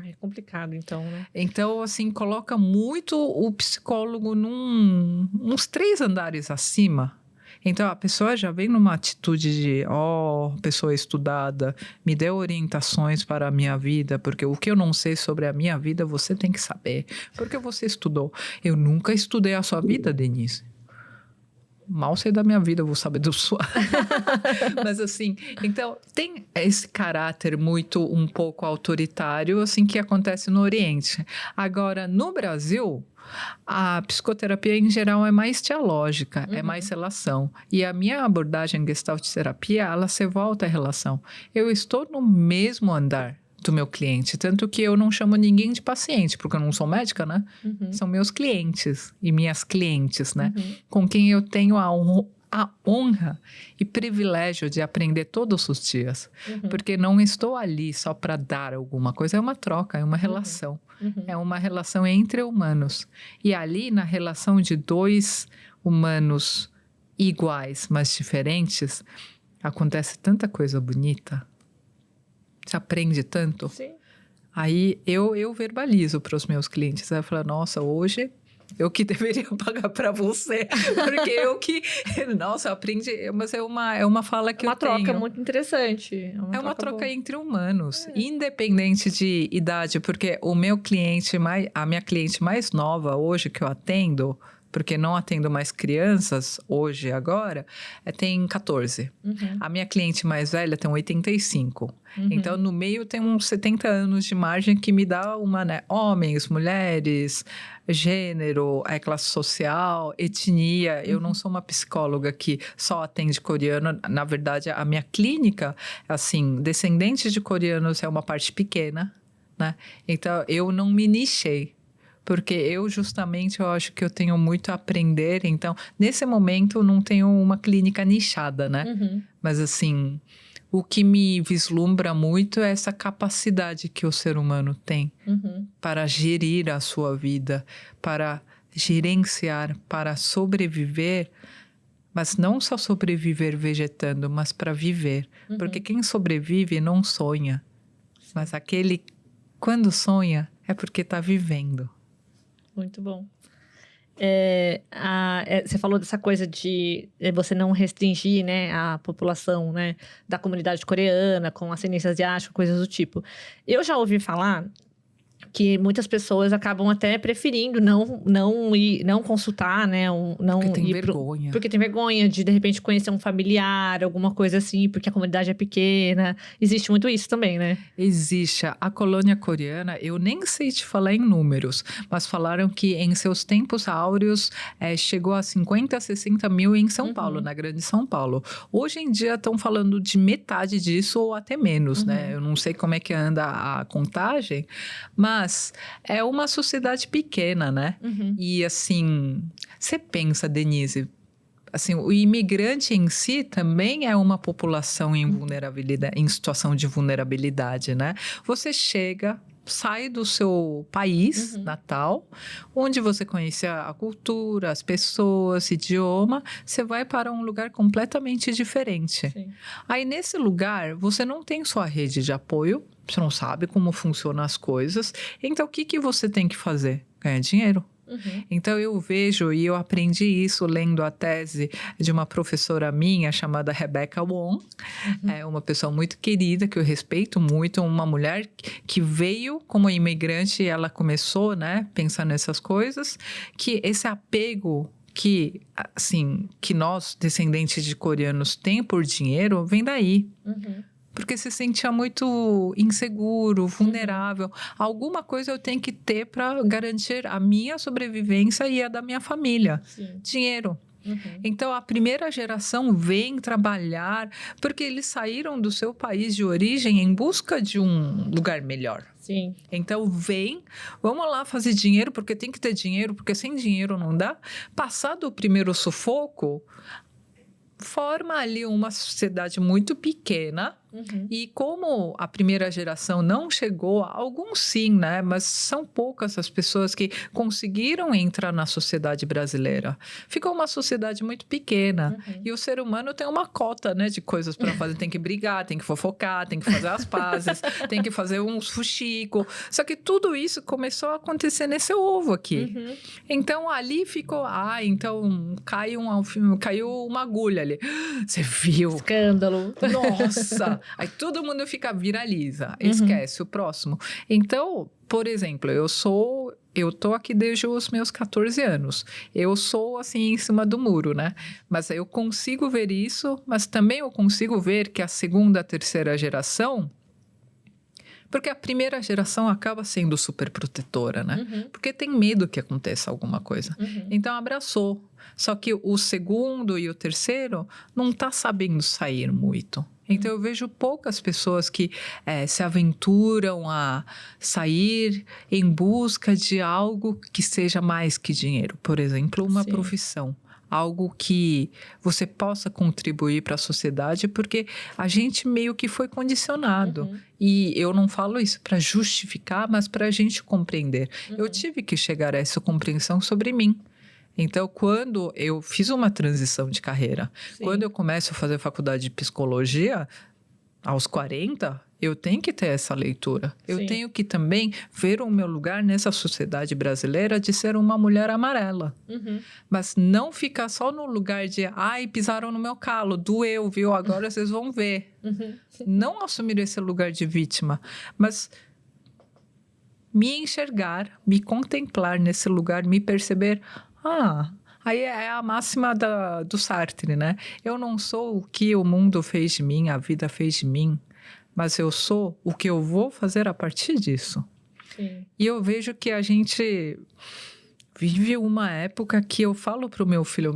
É complicado, então, né?
Então, assim, coloca muito o psicólogo uns 3 andares acima. Então, a pessoa já vem numa atitude de, pessoa estudada, me deu orientações para a minha vida, porque o que eu não sei sobre a minha vida, você tem que saber. Porque você estudou. Eu nunca estudei a sua vida, Denise. Mal sei da minha vida, vou saber da sua. Mas assim, então tem esse caráter um pouco autoritário, assim, que acontece no Oriente. Agora, no Brasil, a psicoterapia em geral é mais dialógica, é mais relação. E a minha abordagem Gestalt terapia, ela se volta à relação. Eu estou no mesmo andar do meu cliente, tanto que eu não chamo ninguém de paciente, porque eu não sou médica, né? São meus clientes e minhas clientes, né? Com quem eu tenho a honra e privilégio de aprender todos os dias, porque não estou ali só para dar alguma coisa, é uma troca, é uma relação, é uma relação entre humanos. E ali, na relação de 2 humanos iguais, mas diferentes, acontece tanta coisa bonita. Você aprende tanto.
Sim.
Aí eu verbalizo para os meus clientes. Eu falo, nossa, hoje eu que deveria pagar para você, porque eu que... Nossa, eu aprendi, mas é uma fala que eu tenho.
É uma troca muito interessante.
É uma troca
boa.
entre humanos, independente de idade, porque o meu cliente, a minha cliente mais nova hoje que eu atendo, porque não atendo mais crianças hoje, agora, tem 14. A minha cliente mais velha tem 85. Então, no meio tem uns 70 anos de margem que me dá uma, né? Homens, mulheres, gênero, classe social, etnia. Eu não sou uma psicóloga que só atende coreano. Na verdade, a minha clínica, assim, descendentes de coreanos é uma parte pequena, né? Então, eu não me nichei. Porque eu acho que eu tenho muito a aprender. Então, nesse momento, não tenho uma clínica nichada, né? Mas, assim, o que me vislumbra muito é essa capacidade que o ser humano tem para gerir a sua vida, para gerenciar, para sobreviver. Mas não só sobreviver vegetando, mas para viver. Porque quem sobrevive não sonha. Mas aquele, quando sonha, é porque está vivendo.
Muito bom. Você falou dessa coisa de você não restringir, né, a população, né, da comunidade coreana com ascendência asiática, coisas do tipo. Eu já ouvi falar que muitas pessoas acabam até preferindo não consultar, né? Não
porque tem
ir
vergonha.
Porque tem vergonha de repente, conhecer um familiar, alguma coisa assim, porque a comunidade é pequena. Existe muito isso também, né?
Existe. A colônia coreana, eu nem sei te falar em números, mas falaram que em seus tempos áureos chegou a 50, 60 mil em São Paulo, na Grande São Paulo. Hoje em dia estão falando de metade disso ou até menos, né? Eu não sei como é que anda a contagem, mas é uma sociedade pequena, né? E assim, você pensa, Denise, assim, o imigrante em si também é uma população em vulnerabilidade, em situação de vulnerabilidade, né? Você chega, sai do seu país natal, onde você conhece a cultura, as pessoas, idioma, você vai para um lugar completamente diferente.
Sim.
Aí, nesse lugar, você não tem sua rede de apoio, você não sabe como funcionam as coisas, então o que você tem que fazer? Ganhar dinheiro. Então, eu vejo e eu aprendi isso lendo a tese de uma professora minha chamada Rebecca Wong. É uma pessoa muito querida, que eu respeito muito, uma mulher que veio como imigrante e ela começou, né, pensar nessas coisas, que esse apego que, assim, que nós, descendentes de coreanos, tem por dinheiro, vem daí. Porque se sentia muito inseguro, vulnerável. Alguma coisa eu tenho que ter para garantir a minha sobrevivência e a da minha família.
Sim.
Dinheiro. Então, a primeira geração vem trabalhar porque eles saíram do seu país de origem em busca de um lugar melhor.
Sim.
Então, vamos lá fazer dinheiro, porque tem que ter dinheiro, porque sem dinheiro não dá. Passado o primeiro sufoco, forma ali uma sociedade muito pequena. E como a primeira geração não chegou, alguns sim, né? Mas são poucas as pessoas que conseguiram entrar na sociedade brasileira. Ficou uma sociedade muito pequena. E o ser humano tem uma cota, né, de coisas para fazer. Tem que brigar, tem que fofocar, tem que fazer as pazes, tem que fazer uns fuxico. Só que tudo isso começou a acontecer nesse ovo aqui. Então, ali ficou... então caiu uma agulha ali. Você viu?
Escândalo.
Nossa! Aí todo mundo viraliza, esquece o próximo. Então, por exemplo, eu tô aqui desde os meus 14 anos. Eu sou assim em cima do muro, né? Mas eu consigo ver isso, mas também eu consigo ver que a segunda, terceira geração, porque a primeira geração acaba sendo super protetora, né? Porque tem medo que aconteça alguma coisa. Então, abraçou. Só que o segundo e o terceiro não tá sabendo sair muito. Então, eu vejo poucas pessoas que se aventuram a sair em busca de algo que seja mais que dinheiro. Por exemplo, uma profissão. Algo que você possa contribuir para a sociedade, porque a gente meio que foi condicionado. E eu não falo isso para justificar, mas para a gente compreender. Eu tive que chegar a essa compreensão sobre mim. Então, quando eu fiz uma transição de carreira, quando eu começo a fazer faculdade de psicologia, aos 40, Eu tenho que ter essa leitura. Eu
Sim.
tenho que também ver o meu lugar nessa sociedade brasileira de ser uma mulher amarela. Mas não ficar só no lugar de, ai, pisaram no meu calo, doeu, viu? Agora vocês vão ver. Não assumir esse lugar de vítima, mas me enxergar, me contemplar nesse lugar, me perceber, aí é a máxima do Sartre, né? Eu não sou o que o mundo fez de mim, a vida fez de mim, mas eu sou o que eu vou fazer a partir disso.
Sim.
E eu vejo que a gente vive uma época que eu falo para o meu filho,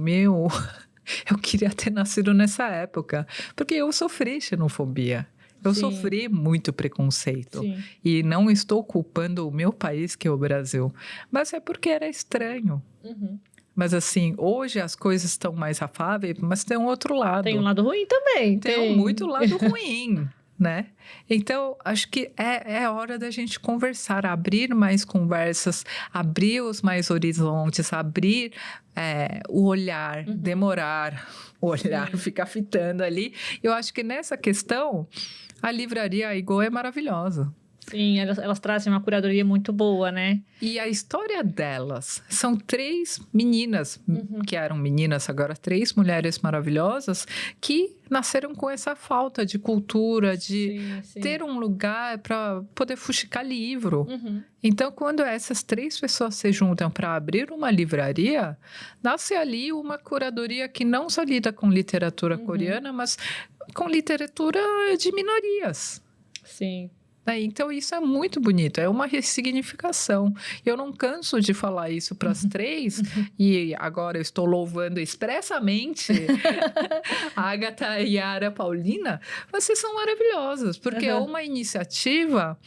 eu queria ter nascido nessa época, porque eu sofri xenofobia. Eu
Sim.
sofri muito preconceito.
Sim.
E não estou culpando o meu país, que é o Brasil, mas é porque era estranho. Mas assim, hoje as coisas estão mais afáveis, mas tem um outro lado.
Tem um lado ruim também.
Tem muito lado ruim, né? Então, acho que é hora da gente conversar, abrir mais conversas, abrir os mais horizontes, abrir o olhar, demorar o olhar, ficar fitando ali. Eu acho que nessa questão, a livraria Aigo é maravilhosa.
Sim, elas trazem uma curadoria muito boa, né?
E a história delas são 3 meninas, que eram meninas agora, 3 mulheres maravilhosas, que nasceram com essa falta de cultura, de ter um lugar para poder fuxicar livro. Então, quando essas 3 pessoas se juntam para abrir uma livraria, nasce ali uma curadoria que não só lida com literatura coreana, mas com literatura de minorias.
Sim.
Então, isso é muito bonito, é uma ressignificação. Eu não canso de falar isso para as 3, e agora eu estou louvando expressamente a Agatha, a Yara, a Paulina. Vocês são maravilhosas, porque é uma iniciativa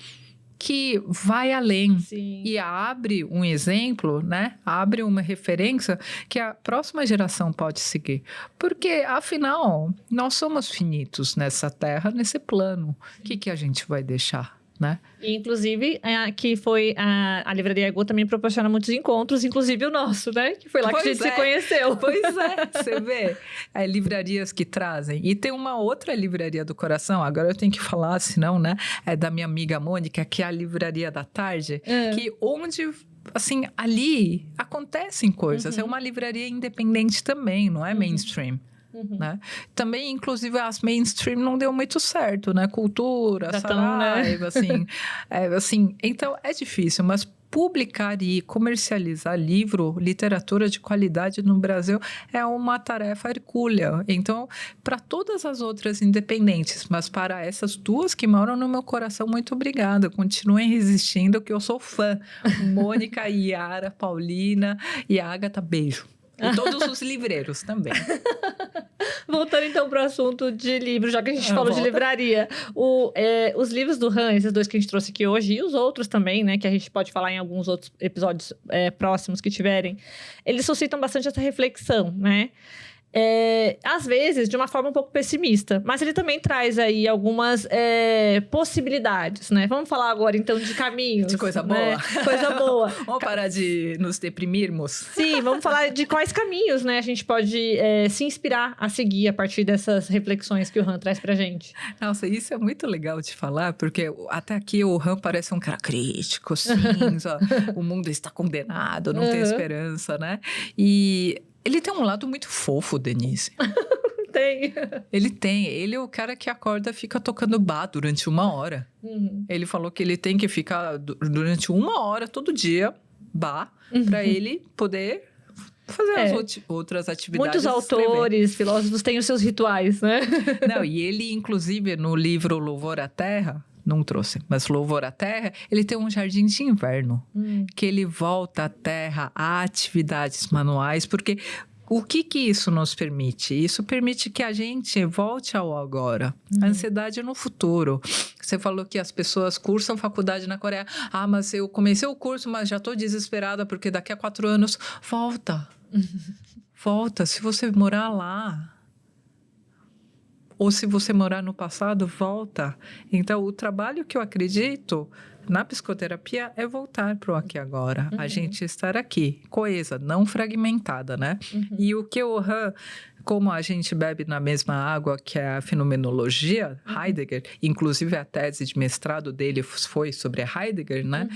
que vai além.
Sim.
E abre um exemplo, né? Abre uma referência que a próxima geração pode seguir. Porque, afinal, nós somos finitos nessa terra, nesse plano. O que a gente vai deixar, né?
E, inclusive, que foi a Livraria Aigo também proporciona muitos encontros, inclusive o nosso, né? Que foi lá que a gente se conheceu.
Pois é, você vê. Livrarias que trazem. E tem uma outra livraria do coração, agora eu tenho que falar, senão, né? É da minha amiga Mônica, que é a Livraria da Tarde, que onde... Assim, ali acontecem coisas. É uma livraria independente também, não é mainstream. Né? Também, inclusive, as mainstream não deu muito certo, né? Cultura, Saraiva, né? assim. Então, é difícil, mas publicar e comercializar literatura de qualidade no Brasil é uma tarefa hercúlea. Então, para todas as outras independentes, mas para essas 2 que moram no meu coração, muito obrigada. Continuem resistindo, que eu sou fã. Mônica, Yara, Paulina e Agatha, beijo. E todos os livreiros também.
Voltando então para o assunto de livro, já que a gente falou de livraria. Os livros do Han, esses 2 que a gente trouxe aqui hoje, e os outros também, né? Que a gente pode falar em alguns outros episódios próximos que tiverem. Eles suscitam bastante essa reflexão, né? Às vezes, de uma forma um pouco pessimista. Mas ele também traz aí algumas possibilidades, né? Vamos falar agora, então, de caminhos.
De coisa
né?
boa.
Coisa boa.
Vamos parar de nos deprimirmos?
Sim, vamos falar de quais caminhos, né? A gente pode se inspirar a seguir a partir dessas reflexões que o Han traz pra gente.
Nossa, isso é muito legal de falar, porque até aqui o Han parece um cara crítico, cinza, o mundo está condenado, não tem esperança, né? E... ele tem um lado muito fofo, Denise.
Tem.
Ele é o cara que acorda e fica tocando bar durante 1 hora. Ele falou que ele tem que ficar durante 1 hora todo dia, bar, para ele poder fazer as outras atividades.
Muitos autores, filósofos têm os seus rituais, né?
Não, e ele, inclusive, no livro Louvor à Terra, não trouxe, mas Louvor à Terra, ele tem um jardim de inverno, que ele volta à terra a atividades manuais, porque o que isso nos permite? Isso permite que a gente volte ao agora, a ansiedade no futuro. Você falou que as pessoas cursam faculdade na Coreia. Mas eu comecei o curso, mas já estou desesperada, porque daqui a 4 anos, volta. Volta, se você morar lá. Ou se você morar no passado, volta. Então, o trabalho que eu acredito na psicoterapia é voltar para o aqui e agora. A gente estar aqui, coesa, não fragmentada, né? E o que o Han como a gente bebe na mesma água que é a fenomenologia, Heidegger, inclusive a tese de mestrado dele foi sobre Heidegger, né?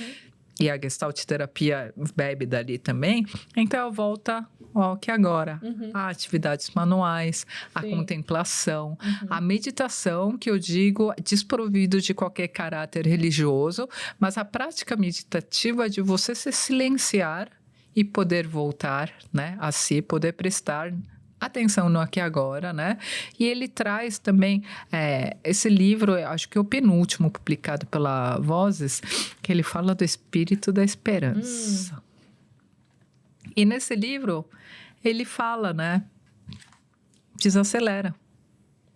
E a Gestalt terapia bebe dali também. Então, volta ao que agora. A atividades manuais, a contemplação, a meditação, que eu digo desprovido de qualquer caráter religioso, mas a prática meditativa de você se silenciar e poder voltar, né, a si, poder prestar atenção no aqui e agora, né? E ele traz também esse livro, acho que é o penúltimo publicado pela Vozes, que ele fala do espírito da esperança. E nesse livro, ele fala, né? Desacelera.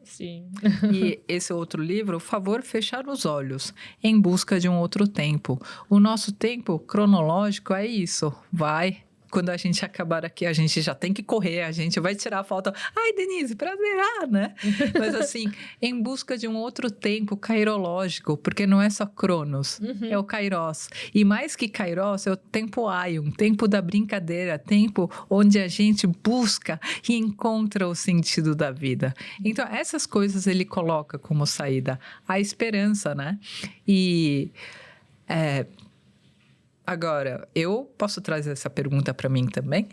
Sim.
E esse outro livro, Favor Fechar os Olhos, em busca de um outro tempo. O nosso tempo cronológico é isso, vai... Quando a gente acabar aqui, a gente já tem que correr, a gente vai tirar a foto. Ai, Denise, prazer, né? Mas assim, em busca de um outro tempo kairológico, porque não é só Cronos, é o Kairos. E mais que Kairos, é o tempo Aion, tempo da brincadeira, tempo onde a gente busca e encontra o sentido da vida. Então, essas coisas ele coloca como saída. A esperança, né? E... Agora, eu posso trazer essa pergunta para mim também?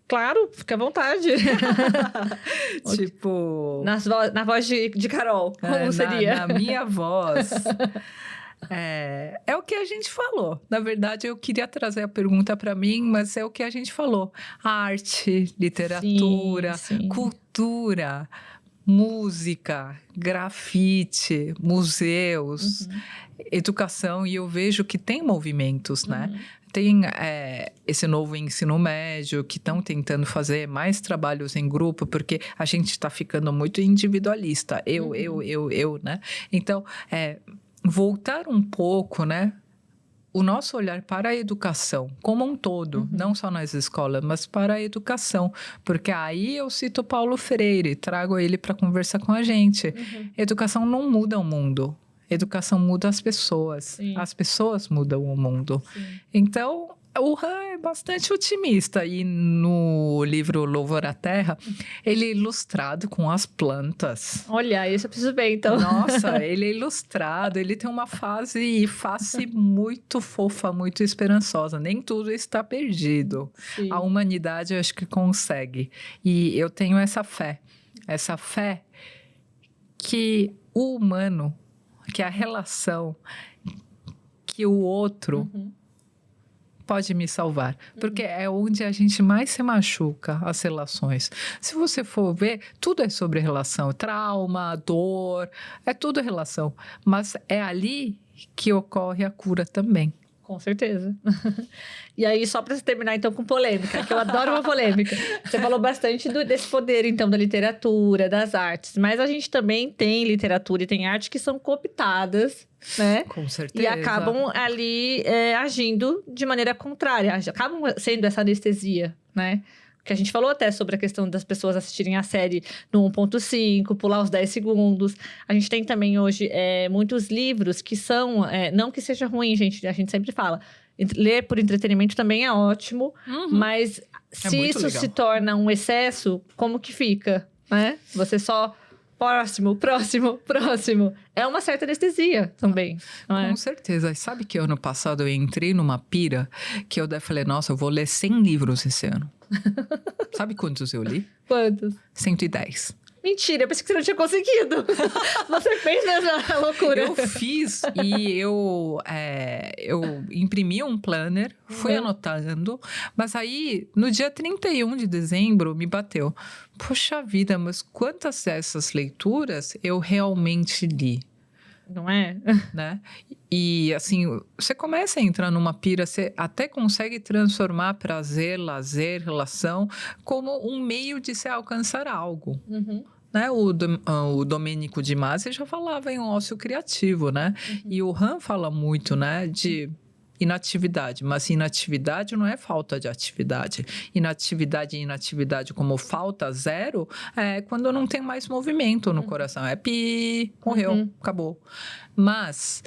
Claro, fica à vontade.
Tipo...
Na voz de Carol, como seria?
Na minha voz. É o que a gente falou. Na verdade, eu queria trazer a pergunta para mim, mas é o que a gente falou. Arte, literatura, cultura, música, grafite, museus, educação, e eu vejo que tem movimentos, né? Tem esse novo ensino médio que estão tentando fazer mais trabalhos em grupo, porque a gente está ficando muito individualista. Eu, né? Então, voltar um pouco, né? O nosso olhar para a educação como um todo, não só nas escolas, mas para a educação. Porque aí eu cito Paulo Freire, trago ele para conversar com a gente. Educação não muda o mundo. Educação muda as pessoas. Sim. As pessoas mudam o mundo. Sim. Então, o Han é bastante otimista. E no livro Louvor à Terra, ele é ilustrado com as plantas.
Olha, isso eu preciso ver, então.
Nossa, ele é ilustrado. Ele tem uma face muito fofa, muito esperançosa. Nem tudo está perdido. Sim. A humanidade, eu acho que consegue. E eu tenho essa fé. Essa fé que o humano... que a relação, que o outro pode me salvar. Porque é onde a gente mais se machuca, as relações. Se você for ver, tudo é sobre relação. Trauma, dor, é tudo relação. Mas é ali que ocorre a cura também.
Com certeza. E aí, só para terminar, então, com polêmica, que eu adoro uma polêmica. Você falou bastante desse poder, então, da literatura, das artes. Mas a gente também tem literatura e tem arte que são cooptadas, né?
Com certeza.
E acabam ali agindo de maneira contrária. Acabam sendo essa anestesia, né? Que a gente falou até sobre a questão das pessoas assistirem a série no 1.5, pular os 10 segundos. A gente tem também hoje muitos livros que são... não que seja ruim, gente. A gente sempre fala. Ler por entretenimento também é ótimo. Mas se isso legal. Se torna um excesso, como que fica? Né? Você só... Próximo. É uma certa anestesia também, não é?
Com certeza. E sabe que ano passado eu entrei numa pira que eu falei, nossa, eu vou ler 100 livros esse ano. Sabe quantos eu li?
Quantos?
110.
Mentira, eu pensei que você não tinha conseguido. Você fez essa loucura.
Eu fiz e eu imprimi um planner, fui anotando, mas aí no dia 31 de dezembro me bateu. Poxa vida, mas quantas dessas leituras eu realmente li?
Não é?
Né? E assim, você começa a entrar numa pira, você até consegue transformar prazer, lazer, relação como um meio de se alcançar algo. Né? O Domênico de Masi já falava em ócio criativo, né? E o Han fala muito, né, de inatividade, mas inatividade não é falta de atividade. Inatividade como falta zero é quando não tem mais movimento no coração. É morreu, acabou. Mas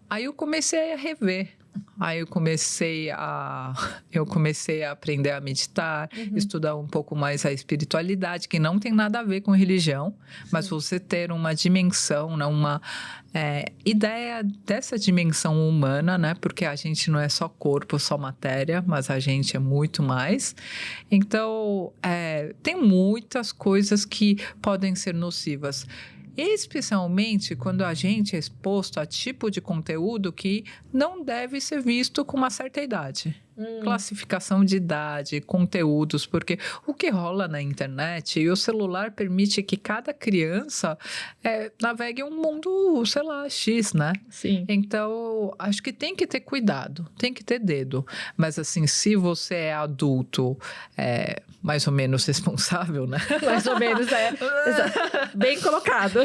aí eu comecei a rever Aí eu comecei a aprender a meditar, estudar um pouco mais a espiritualidade, que não tem nada a ver com religião, mas você ter uma dimensão, né, uma ideia dessa dimensão humana, né? Porque a gente não é só corpo, só matéria, mas a gente é muito mais. Então, tem muitas coisas que podem ser nocivas. Especialmente quando a gente é exposto a tipo de conteúdo que não deve ser visto com uma certa idade. Classificação de idade, conteúdos, porque o que rola na internet e o celular permite que cada criança navegue um mundo, sei lá, X, né?
Sim.
Então, acho que tem que ter cuidado, tem que ter dedo. Mas, assim, se você é adulto, mais ou menos responsável, né?
Mais ou menos, bem colocado.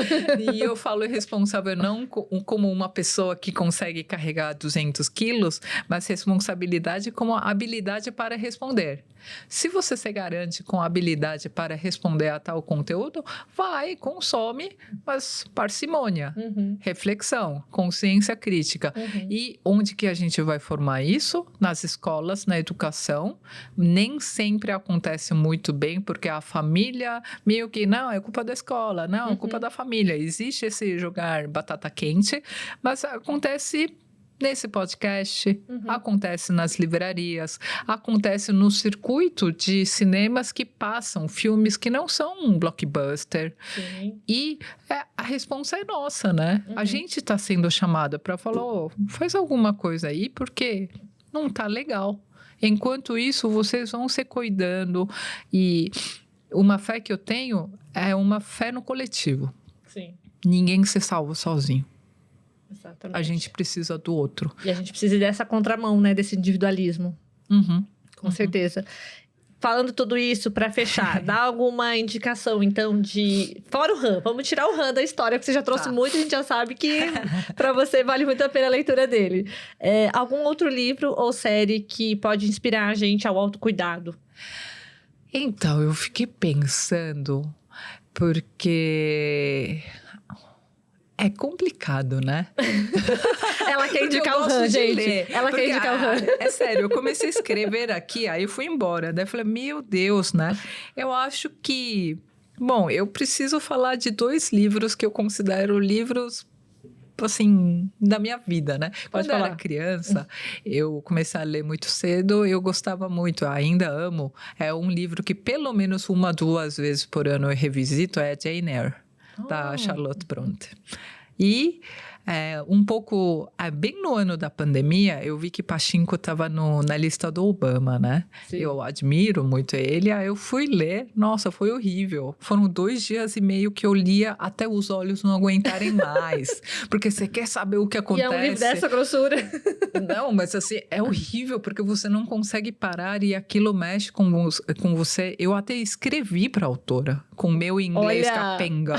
E eu falo responsável não como uma pessoa que consegue carregar 200 quilos, mas responsabilidade como a habilidade para responder. Se você se garante com a habilidade para responder a tal conteúdo, vai, consome, mas parcimônia, reflexão, consciência crítica. E onde que a gente vai formar isso? Nas escolas, na educação. Nem sempre acontece muito bem, porque a família meio que, não, é culpa da escola, não, é culpa da família. Existe esse jogar batata quente, mas acontece nesse podcast, acontece nas livrarias, acontece no circuito de cinemas que passam filmes que não são um blockbuster.
Sim.
E a responsa é nossa, né? A gente está sendo chamada para falar, faz alguma coisa aí, porque não tá legal. Enquanto isso, vocês vão se cuidando. E uma fé que eu tenho é uma fé no coletivo.
Sim.
Ninguém se salva sozinho.
Exatamente.
A gente precisa do outro.
E a gente precisa dessa contramão, né? Desse individualismo. Com certeza. Falando tudo isso, para fechar, dá alguma indicação, então, de... Fora o Han, vamos tirar o Han da história, porque você já trouxe muito, a gente já sabe que para você vale muito a pena a leitura dele. Algum outro livro ou série que pode inspirar a gente ao autocuidado?
Então, eu fiquei pensando, porque... é complicado, né?
Ela quer indicar o Han, gente. Ela quer indicar o Han.
É sério, eu comecei a escrever aqui, aí eu fui embora. Daí eu falei, meu Deus, né? Eu acho que... Bom, eu preciso falar de 2 livros que eu considero livros, assim, da minha vida, né? Quando eu era criança, eu comecei a ler muito cedo, eu gostava muito, ainda amo. É um livro que pelo menos 1, 2 vezes por ano eu revisito, é Jane Eyre, da Charlotte Brontë. E um pouco, bem no ano da pandemia, eu vi que Pachinko estava na lista do Obama, né?
Sim.
Eu admiro muito ele, aí eu fui ler, nossa, foi horrível. Foram 2 dias e meio que eu lia até os olhos não aguentarem mais. Porque você quer saber o que acontece.
E é um livro dessa grossura.
Não, mas assim, é horrível, porque você não consegue parar e aquilo mexe com você. Eu até escrevi para a autora, com meu inglês capenga.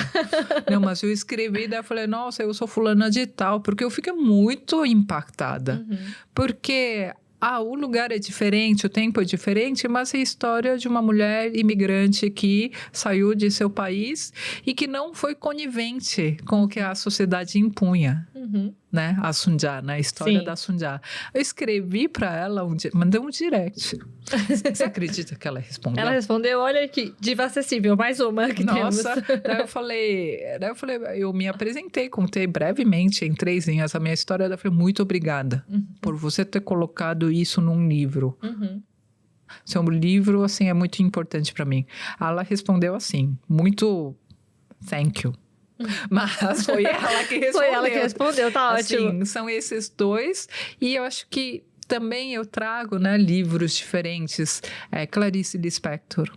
Não, mas eu escrevi, daí eu falei, nossa, eu sou fulana de tal, porque eu fiquei muito impactada. Porque o lugar é diferente, o tempo é diferente, mas é a história de uma mulher imigrante que saiu de seu país e que não foi conivente com o que a sociedade impunha. Né? A Sunja, né? A história da Sunja. Eu escrevi para ela, mandei um direct. Você acredita que ela respondeu?
Ela respondeu, olha que diva acessível, mais uma que
Nossa,
temos.
daí eu falei, eu me apresentei, contei brevemente em 3 linhas a minha história, eu falei, muito obrigada por você ter colocado isso num livro. Seu livro, assim, é muito importante para mim. Ela respondeu assim, muito thank you. Mas foi ela que respondeu.
Foi ela que respondeu, tá ótimo.
Assim, são esses 2. E eu acho que também eu trago, né, livros diferentes. Clarice Lispector,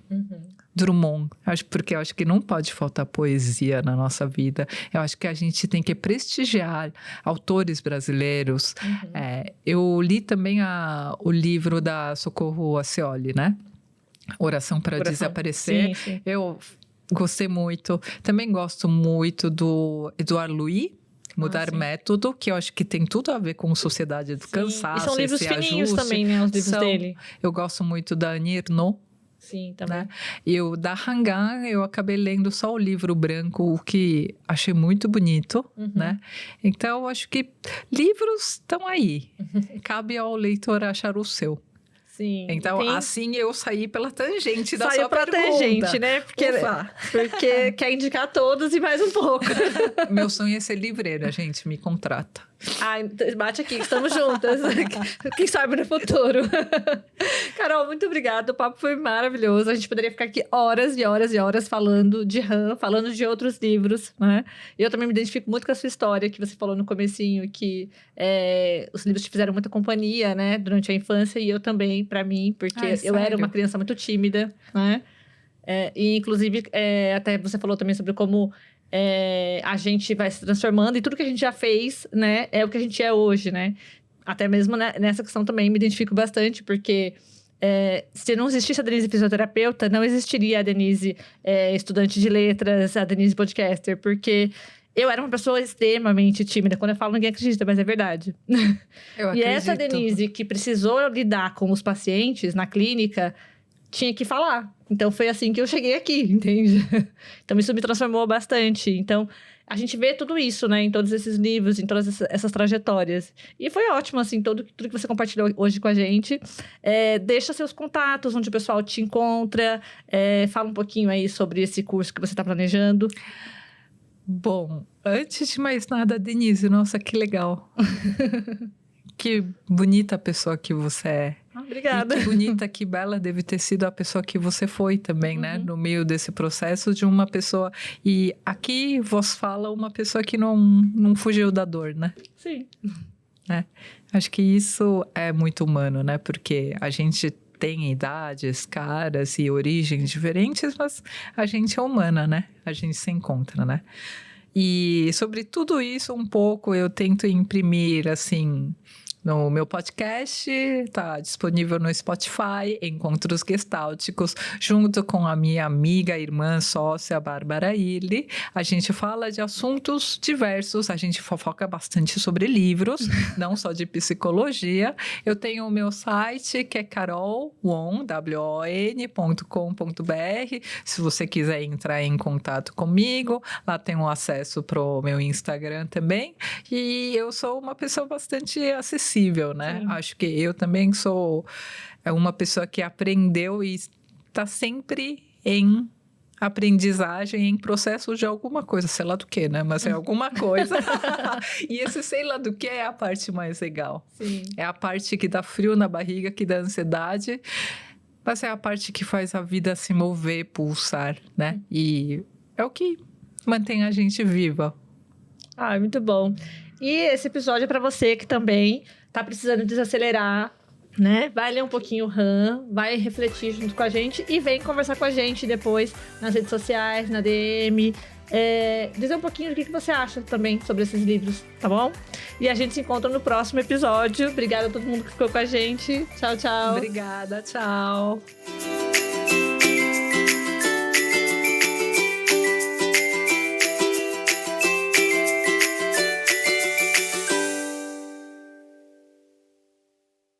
Drummond. Porque eu acho que não pode faltar poesia na nossa vida. Eu acho que a gente tem que prestigiar autores brasileiros. Eu li também o livro da Socorro Acioli, né? Oração para Desaparecer.
Sim.
Eu gostei muito. Também gosto muito do Edouard Louis, Mudar Método, que eu acho que tem tudo a ver com Sociedade do Cansaço.
E são livros fininhos também, né? Os livros dele.
Eu gosto muito da Annie Ernaux.
Sim, também.
Né? E o da Han, eu acabei lendo só o livro branco, o que achei muito bonito, né? Então, acho que livros estão aí. Cabe ao leitor achar o seu.
Sim.
Então, assim eu saí pela tangente da sua pergunta.
Saiu pela tangente, né? Porque quer indicar todos e mais um pouco.
Meu sonho é ser livreira, gente, me contrata.
Ai, bate aqui, estamos juntas. Quem sabe no futuro. Carol, muito obrigada. O papo foi maravilhoso. A gente poderia ficar aqui horas e horas e horas falando de Han, falando de outros livros, né? Eu também me identifico muito com a sua história, que você falou no comecinho, que os livros te fizeram muita companhia, né? Durante a infância, e eu também, pra mim, porque eu era uma criança muito tímida, né? E, inclusive, até você falou também sobre como a gente vai se transformando e tudo que a gente já fez, né, é o que a gente é hoje, né? Até mesmo nessa questão também me identifico bastante, porque se não existisse a Denise fisioterapeuta, não existiria a Denise estudante de letras, a Denise podcaster, porque eu era uma pessoa extremamente tímida. Quando eu falo, ninguém acredita, mas é verdade.
Eu acredito.
E essa Denise que precisou lidar com os pacientes na clínica tinha que falar. Então, foi assim que eu cheguei aqui, entende? Então, isso me transformou bastante. Então, a gente vê tudo isso, né? Em todos esses livros, em todas essas trajetórias. E foi ótimo, assim, tudo que você compartilhou hoje com a gente. Deixa seus contatos, onde o pessoal te encontra. Fala um pouquinho aí sobre esse curso que você está planejando.
Bom, antes de mais nada, Denise, nossa, que legal. Que bonita pessoa que você é.
Obrigada.
E que bonita, que bela deve ter sido a pessoa que você foi também, né? No meio desse processo de uma pessoa... E aqui vos fala uma pessoa que não fugiu da dor, né?
Sim.
Acho que isso é muito humano, né? Porque a gente tem idades, caras e origens diferentes, mas a gente é humana, né? A gente se encontra, né? E sobre tudo isso, um pouco eu tento imprimir, assim... No meu podcast, está disponível no Spotify, Encontros Gestálticos, junto com a minha amiga, irmã, sócia, Bárbara Illy. A gente fala de assuntos diversos, a gente fofoca bastante sobre livros, não só de psicologia. Eu tenho o meu site, que é carolwon.com.br. Se você quiser entrar em contato comigo, lá tem o acesso para o meu Instagram também. E eu sou uma pessoa bastante acessível, né? Sim. Acho que eu também sou uma pessoa que aprendeu e está sempre em aprendizagem, em processo de alguma coisa, sei lá do que, né? Mas é alguma coisa. E esse sei lá do que é a parte mais legal.
Sim.
É a parte que dá frio na barriga, que dá ansiedade, mas é a parte que faz a vida se mover, pulsar, né? E é o que mantém a gente viva.
Ah, muito bom. E esse episódio é para você que também tá precisando desacelerar, né? Vai ler um pouquinho o Han, vai refletir junto com a gente e vem conversar com a gente depois nas redes sociais, na DM. Dizer um pouquinho do que você acha também sobre esses livros, tá bom? E a gente se encontra no próximo episódio. Obrigada a todo mundo que ficou com a gente. Tchau, tchau.
Obrigada, tchau.